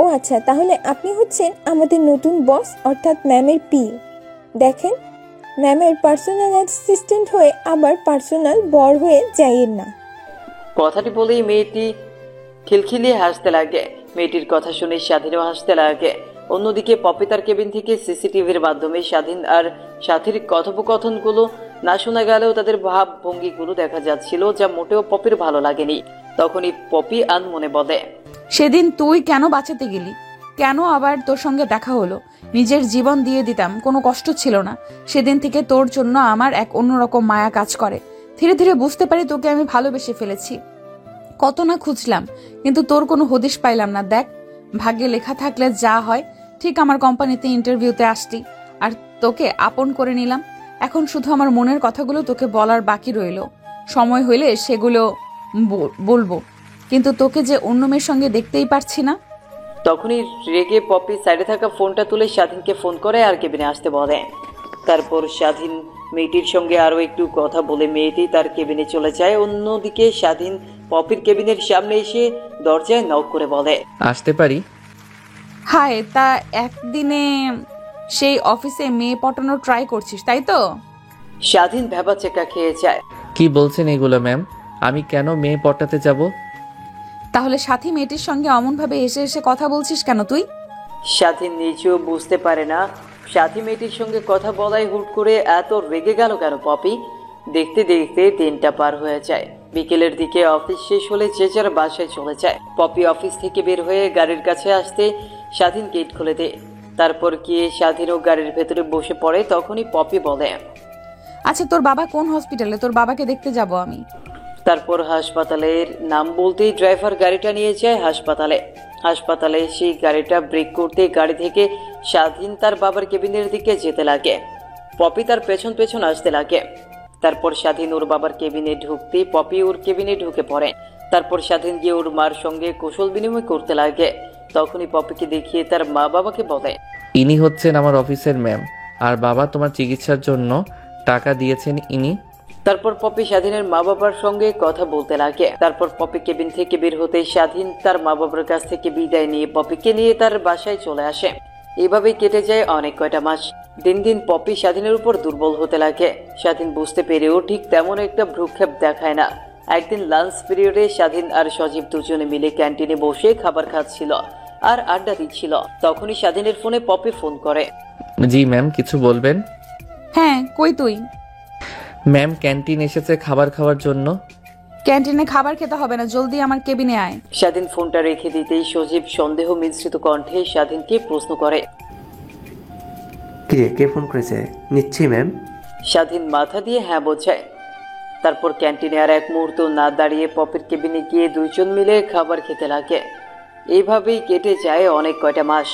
ও আচ্ছা, তাহলে আপনি হচ্ছেন আমাদের নতুন বস অর্থাৎ ম্যামের পি। দেখেন, ম্যামের পার্সোনাল অ্যাসিস্ট্যান্ট হয়ে আবার পার্সোনাল বর হয়ে যাইয়েন না। কথাটি বলেই মেয়েটি খিলখিলিয়ে হাসতে লাগে। মেয়েটির কথা শুনে স্বাধীনও হাসতে লাগে। অন্যদিকে পপি তার কেবিন থেকে সিসিটিভির মাধ্যমে স্বাধীন আর সাথীর কথোপকথনগুলো না শোনা গেলেও তাদের ভাব ভঙ্গিগুলো দেখা যাচ্ছিল, যা মোটেও পপির ভালো লাগেনি। তখনই পপি আনমনে বলে, সেদিন তুই কেন বাঁচাতে গেলি? কেন আবার তোর সঙ্গে দেখা হলো? নিজের জীবন দিয়ে দিতাম, কোনো কষ্ট ছিল না। সেদিন থেকে তোর জন্য আমার এক অন্যরকম মায়া কাজ করে। ধীরে ধীরে বুঝতে পারি তোকে আমি ভালোবেসে ফেলেছি। কত না খুঁজলাম, কিন্তু তোর কোনো হদিশ পাইলাম না। দেখ, ভাগ্যে লেখা থাকলে যা হয়। ঠিক আমার কোম্পানিতে ইন্টারভিউতে আসলি, আর তোকে আপন করে নিলাম। এখন শুধু আমার মনের কথাগুলো তোকে বলার বাকি রইল। সময় হইলে সেগুলো বলবো, কিন্তু তোকে যে অন্য মেয়ের সঙ্গে দেখতেই পারছি না। তখনই রেগে পপি সাইডে থাকা ফোনটা তুলে স্বাধীনকে ফোন করে আর কেবিনে আসতে বলে। তারপর স্বাধীন মেয়েটির সঙ্গে আরো একটু কথা বলে মেয়েটি তার কেবিনে চলে যায়। অন্যদিকে স্বাধীন পপির কেবিনের সামনে এসে দরজায় নক করে বলে, আসতে পারি? হায়, তা একদিনে সেই অফিসে মেয়ে পটানোর ট্রাই করছিস, তাই তো? স্বাধীন ভেবা চেকা খেয়ে যায়। কি বলছেন এগুলো ম্যাম? আমি কেন মেয়ে পটাতে যাব? তাহলে সাথী মেয়েটির সঙ্গে অমনভাবে এসে এসে কথা বলছিস কেন তুই? স্বাধীন নিজেও বুঝতে পারে না সাথী মেয়েটির সঙ্গে কথা বলাই হুট করে এত রেগে গেল কেন পপি। দেখতে দেখতে 3টা পার হয়ে যায়। বিকেলের দিকে অফিস শেষ হলে যে যার বাসায় চলে যায়। পপি অফিস থেকে বের হয়ে গাড়ির কাছে আসতে স্বাধীন গেট খুলে দেয়। তারপর গিয়ে স্বাধীনও গাড়ির ভেতরে বসে পড়ে। তখনই পপি বলে, আচ্ছা, তোর বাবা কোন হসপিটালে? তোর বাবাকে দেখতে যাব আমি। তারপর হাসপাতালের নাম বলতেই ড্রাইভার গাড়িটা নিয়ে যায় হাসপাতালে সেই গাড়িটা ব্রেক করতে গাড়ি থেকে স্বাধীন তার বাবার কেবিনের দিকে যেতে লাগে। পপি তার পেছন পেছন আসতে লাগে। তারপর স্বাধীন ওর বাবার কেবিনে ঢুকতে পপি ওর কেবিনে ঢুকে পড়ে। তারপর স্বাধীন গিয়ে ওর মার সঙ্গে কুশল বিনিময় করতে লাগে। তখনই পপিকে দেখিয়ে তার মা বাবাকে বলে, ইনি হচ্ছেন আমার অফিসের ম্যাম, আর বাবা তোমার চিকিৎসার জন্য টাকা দিয়েছেন ইনি। তারপর পপি স্বাধীনের মা বাবার সঙ্গে কথা বলতে লাগে। তারপর পপি কেবিন থেকে বের হতে স্বাধীন তার মা বাবার কাছ থেকে বিদায় নিয়ে পপিকে নিয়ে তার বাসায় চলে আসে। এভাবেই কেটে যায় অনেক কয়টা মাস। দিন দিন পপি স্বাধীনের উপর দুর্বল হতে লাগে। স্বাধীন বুঝতে পেরেও ঠিক তেমন একটা ভ্রুক্ষেপ দেখায় না। একদিন লাঞ্চ পিরিয়ডে স্বাধীন আর সজীব দুজনে মিলে ক্যান্টিনে বসে খাবার খাচ্ছিল আর আড্ডা দিচ্ছিল। তখনই স্বাধীনের ফোনে পপি ফোন করে। জি ম্যাম, কিছু বলবেন? হ্যাঁ, কই তুই? ম্যাম, ক্যান্টিন এসেছে খাবার খাওয়ার জন্য। ক্যান্টিনে খাবার খেতে হবে না, জলদি আমার কেবিনে আয়। স্বাধীন ফোনটা রেখে দিতেই সজীব সন্দেহ মিশ্রিত কণ্ঠে স্বাধীনকে প্রশ্ন করে। কিরে, কে ফোন করেছে? নিচ্ছি ম্যাম। স্বাধীন মাথা দিয়ে হ্যাঁ বোঝায়। তারপর ক্যান্টিনে আর এক মুহূর্ত না দাঁড়িয়ে পপির কেবিনে গিয়ে দুইজন মিলে খাবার খেতে লাগে। এইভাবেই কেটে যায় অনেক কয়টা মাস।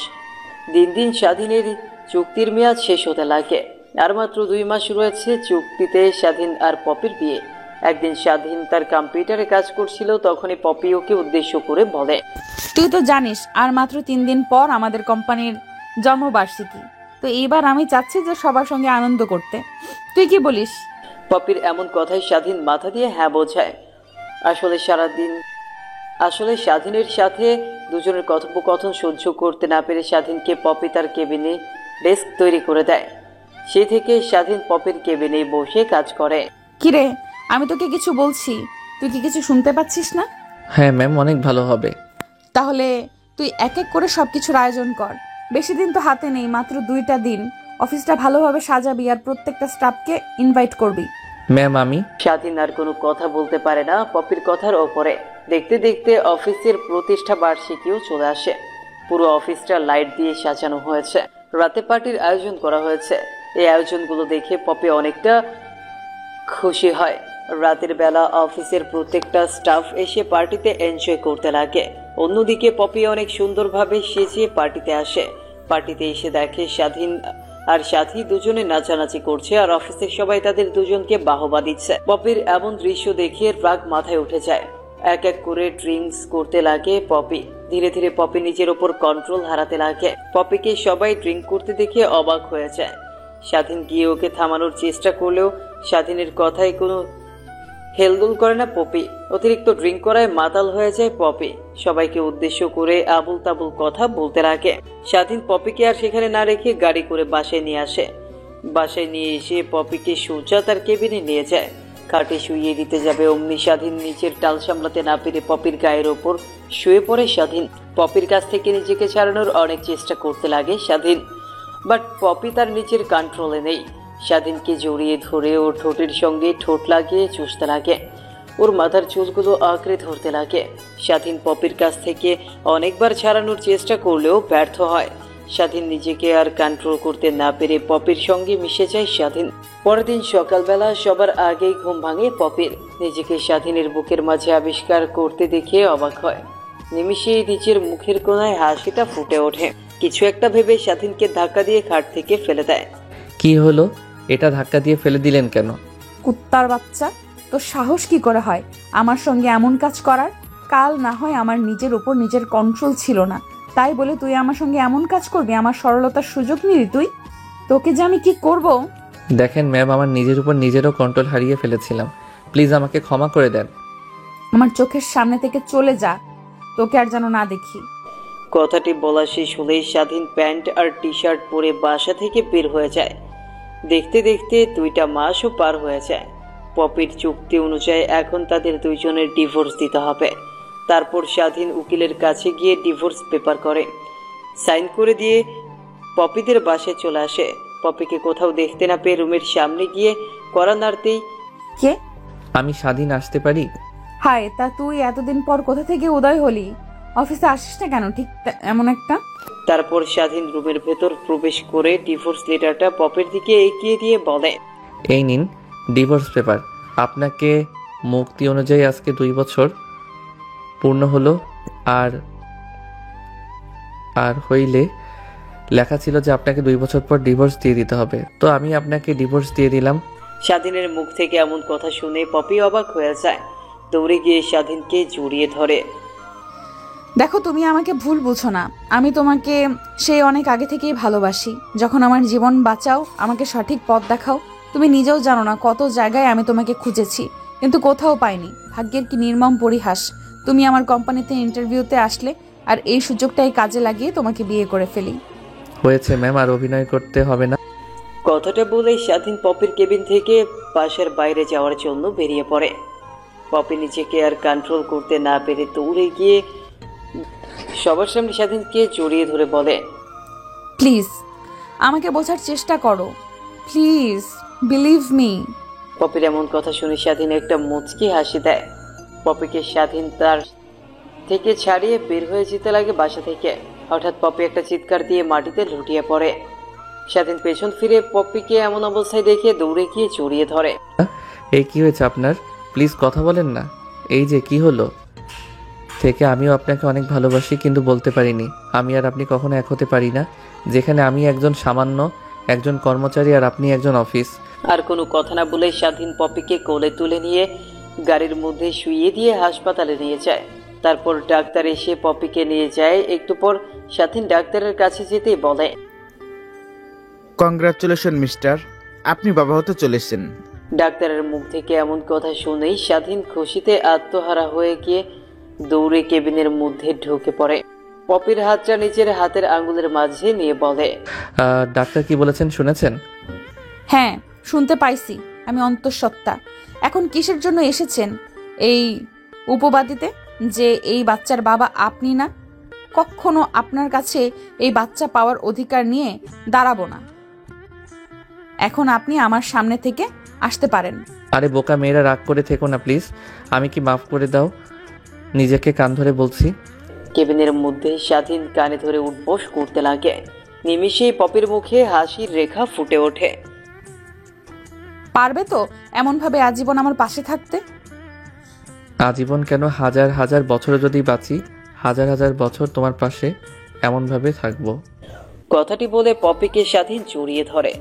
দিন দিন স্বাধীনের চুক্তির মেয়াদ শেষ হতে লাগে। আর মাত্র 2 মাস রয়েছে চুক্তিতে স্বাধীন আর পপির বিয়ে। একদিন স্বাধীন তার কম্পিউটারে কাজ করছিল, তখনই পপি ওকে উদ্দেশ্য করে বলে, তুই তো জানিস আর মাত্র 3 দিন পর আমাদের কোম্পানির জন্মবার্ষিকী। তো এইবার আমি চাচ্ছি যে সবার সঙ্গে আনন্দ করতে। তুই কি বলিস? পপির এমন কথায় স্বাধীন মাথা দিয়ে হ্যাঁ বোঝায়। আসলে স্বাধীনের সাথে দুজনের কথোপকথন সহ্য করতে না পেরে স্বাধীনকে পপি তার কেবিনে ডেস্ক তৈরি করে দেয়। সেই থেকে স্বাধীন পপির কেবিনে বসে কাজ করে। কিরে, আমি তোকে কিছু বলছি, তুই কি কিছু শুনতে পাচ্ছিস না? হ্যাঁ ম্যাম, অনেক ভালো হবে। তাহলে তুই এক এক করে সবকিছুর আয়োজন কর। বেশি দিন তো হাতে নেই, মাত্র 2টা দিন। অফিসটা ভালোভাবে সাজাবি আর প্রত্যেকটা স্টাফকে ইনভাইট করবি। ম্যাম, আমি স্বাধীন আর কোনো কথা বলতে পারে না পপির কথার ওপরে। দেখতে দেখতে অফিসের প্রতিষ্ঠা বার্ষিকীও চলে আসে। পুরো অফিসটা লাইট দিয়ে সাজানো হয়েছে। রাতে পার্টির আয়োজন করা হয়েছে। এই আয়োজনগুলো দেখে পপি অনেকটা খুশি হয়। রাতের বেলা অফিসের প্রত্যেকটা স্টাফ এসে পার্টিতে এনজয় করতে লাগে। অন্যদিকে পপি অনেক সুন্দরভাবে সেজে পার্টিতে আসে। পার্টিতে এসে দেখে স্বাধীন আর সাথী দুজনে নাচানাচি করছে আর অফিসের সবাই তাদের দুজনকে বাহবা দিচ্ছে। পপির এমন দৃশ্য দেখে রাগ মাথায় উঠে যায়। এক এক করে ড্রিঙ্কস করতে লাগে পপি। ধীরে ধীরে পপি নিজের ওপর কন্ট্রোল হারাতে লাগে। পপিকে সবাই ড্রিঙ্ক করতে দেখে অবাক হয়ে যায়। স্বাধীন গিয়ে ওকে থামানোর চেষ্টা করলেও স্বাধীনের কথায় কোনো হেলদোল করে না পপি। অতিরিক্ত ড্রিঙ্ক করায় মাতাল হয়ে যায় পপি। সবাইকে উদ্দেশ্য করে আবুল তাবুল কথা বলতে লাগে। স্বাধীন পপিকে আর সেখানে না রেখে গাড়ি করে বাসায় নিয়ে আসে। বাসায় নিয়ে এসে পপিকে সোজা তার কেবিনে নিয়ে যায়। খাটে শুইয়ে দিতে যাবে অমনি স্বাধীন নিচের টাল সামলাতে না পেরে পপির গায়ের ওপর শুয়ে পড়ে স্বাধীন। পপির কাছ থেকে নিজেকে ছাড়ানোর অনেক চেষ্টা করতে লাগে স্বাধীন, বাট পপি তার নিচের কন্ট্রোলে নেই। স্বাধীনকে জড়িয়ে ধরে ওর ঠোঁটের সঙ্গে ঠোঁট লাগিয়ে চুষতে লাগে। ওর মাথার চুলগুলো আঁকড়ে ধরতে লাগে। স্বাধীন পপির কাছ থেকে অনেকবার ছাড়ানোর চেষ্টা করলেও ব্যর্থ হয়। স্বাধীন নিজেকে আর কন্ট্রোল করতে না পেরে পপির সঙ্গে মিশে যায় স্বাধীন। পরের দিন সকালবেলা সবার আগেই ঘুম ভাঙে পপির। নিজেকে স্বাধীনের বুকের মাঝে আবিষ্কার করতে দেখে অবাক হয়। নিমিষেই নিজের মুখের কোণায় হাসিটা ফুটে ওঠে। কিছু একটা ভেবে স্বাধীনকে ধাক্কা দিয়ে খাট থেকে ফেলে দেয়। কি হলো? এটা ধাক্কা দিয়ে ফেলে দিলেন কেন? কুত্তার বাচ্চা, তোর সাহস কি করে হয় আমার সঙ্গে এমন কাজ করার? কাল না হয় আমার নিজের উপর নিজের কন্ট্রোল ছিল না, তাই বলে তুই আমার সঙ্গে এমন কাজ করবি? আমার সরলতার সুযোগ নিলি তুই? তোকে যে আমি কি করব? দেখেন ম্যাম, আমার নিজের উপর নিজেরও কন্ট্রোল হারিয়ে ফেলেছিলাম। প্লিজ আমাকে ক্ষমা করে দেন। আমার চোখের সামনে থেকে চলে যা, তোকে আর যেন না দেখি। কথাটি বলা শেষ হলেই স্বাধীন প্যান্ট আর টি শার্ট পরে বাসা থেকে বের হয়ে যায়। দেখতে দেখতে 2টা মাসও পার হয়ে যায়। পপির চুক্তি অনুযায়ী এখন তাদের দুইজনের ডিভোর্স দিতে হবে। তারপর স্বাধীন উকিলের কাছে গিয়ে ডিভোর্স পেপার করে সাইন করে দিয়ে পপিদের বাসায় চলে আসে। পপিকে কোথাও দেখতে না পেয়ে রুমের সামনে গিয়ে কড়া নাড়তেই, কে? আমি স্বাধীন, আসতে পারি? হায়, তা তুই এতদিন পর কোথা থেকে উদয় হলি? অফিসে আসিস না কেন ঠিক এমন একটা? তারপর স্বাধীন রুমের ভেতর প্রবেশ করে ডিভোর্স লেটারটা পপের দিকে এগিয়ে দিয়ে বলে, এই নিন ডিভোর্স পেপার। আপনাকে মুক্তি অনুযায়ী আজকে 2 বছর পূর্ণ হলো। আর হইলে লেখা ছিল যে আপনাকে 2 বছর পর ডিভোর্স দিয়ে দিতে হবে, তো আমি আপনাকে ডিভোর্স দিয়ে দিলাম। স্বাধীনের মুখ থেকে এমন কথা শুনে পপি অবাক হয়ে যায়। দৌড়ে গিয়ে স্বাধীনকে জড়িয়ে ধরে। দেখো, তুমি আমাকে ভুল বুঝো না। আমি তোমাকে সেই অনেক আগে থেকেই ভালোবাসি। যখন আমার জীবন বাঁচাও, আমাকে সঠিক পথ দেখাও। তুমি নিজেও জানো না কত জায়গায় আমি তোমাকে খুঁজেছি, কিন্তু কোথাও পাইনি। ভাগ্যের কি নির্মম পরিহাস, তুমি আমার কোম্পানিতে ইন্টারভিউতে আসলে আর এই সুযোগটাই কাজে লাগিয়ে তোমাকে বিয়ে করে ফেলি। হয়েছে ম্যাম, আর অভিনয় করতে হবে না। কথাটা বলে স্বাধীন পপির কেবিন থেকে বাসার বাইরে যাওয়ার জন্য বেরিয়ে পড়ে। পপি নিজেকে আর কন্ট্রোল করতে না পেরে দৌড়ে গিয়ে সবার সামনে স্বাধীনকে জড়িয়ে ধরে বলে, প্লিজ আমাকে বোঝার চেষ্টা করো, প্লিজ বিলিভ মি। পপির এমন কথা শুনে স্বাধীন একটা মুচকি হাসি দেয়। পপিকে স্বাধীন তার থেকে ছাড়িয়ে বের হয়ে যেতে লাগে বাসা থেকে। হঠাৎ পপি একটা চিৎকার দিয়ে মাটিতে লুটিয়ে পড়ে। স্বাধীন পেছন ফিরে পপিকে এমন অবস্থায় দেখে দৌড়ে গিয়ে জড়িয়ে ধরে। এই কি হয়েছে আপনার? প্লিজ কথা বলেন না। এই যে কি হলো থেকে আমিও আপনাকে অনেক ভালোবাসি, কিন্তু বলতে পারিনি। আমি আর আপনি কখনো এক হতে পারি না, যেখানে আমি একজন সামান্য একজন কর্মচারী আর আপনি একজন অফিস। আর কোনো কথা না বলে স্বাধীন পপিকে কোলে তুলে নিয়ে গাড়ির মধ্যে শুইয়ে দিয়ে হাসপাতালে নিয়ে যায়। তারপর ডাক্তার এসে পপিকে নিয়ে যায়। একটু পর স্বাধীন ডাক্তারের কাছে যেতেই বলে, কংগ্রাচুলেশন মিস্টার, আপনি বাবা হতে চলেছেন। ডাক্তারের মুখ থেকে এমন কথা শুনেই স্বাধীন খুশিতে আত্মহারা হয়ে গিয়ে দৌড়ে কেবিনের মধ্যে ঢুকে পড়ে। পপির হাতটা নিজের হাতের আঙ্গুলের মাঝে নিয়ে বলে, ডাক্তার কি বলেছেন শুনেছেন? হ্যাঁ, শুনতে পাইছি। আমি অন্তঃসত্ত্বা। এখন কিসের জন্য এসেছেন এই উপবাদিতে যে এই বাচ্চার বাবা আপনি না? কখনো আপনার কাছে এই বাচ্চা পাওয়ার অধিকার নিয়ে দাঁড়াবো না। এখন আপনি আমার সামনে থেকে আসতে পারেন। আরে বোকা মেয়েরা, রাগ করে থেকো না প্লিজ। আমি কি মাফ করে দাও, নিজেকে কান ধরে বলছি। কেবিনের মধ্যে স্বাধীন কানে ধরে উঠবোস করতে লাগে। নিমিষেই পপির মুখে হাসির রেখা ফুটে ওঠে। পারবে তো এমনভাবে আজীবন আমার পাশে থাকতে? আজীবন কেন, হাজার হাজার বছরও যদি বাঁচি, হাজার হাজার বছর তোমার পাশে এমনভাবে থাকবো। কথাটি বলে পপিকে স্বাধীন জড়িয়ে ধরে।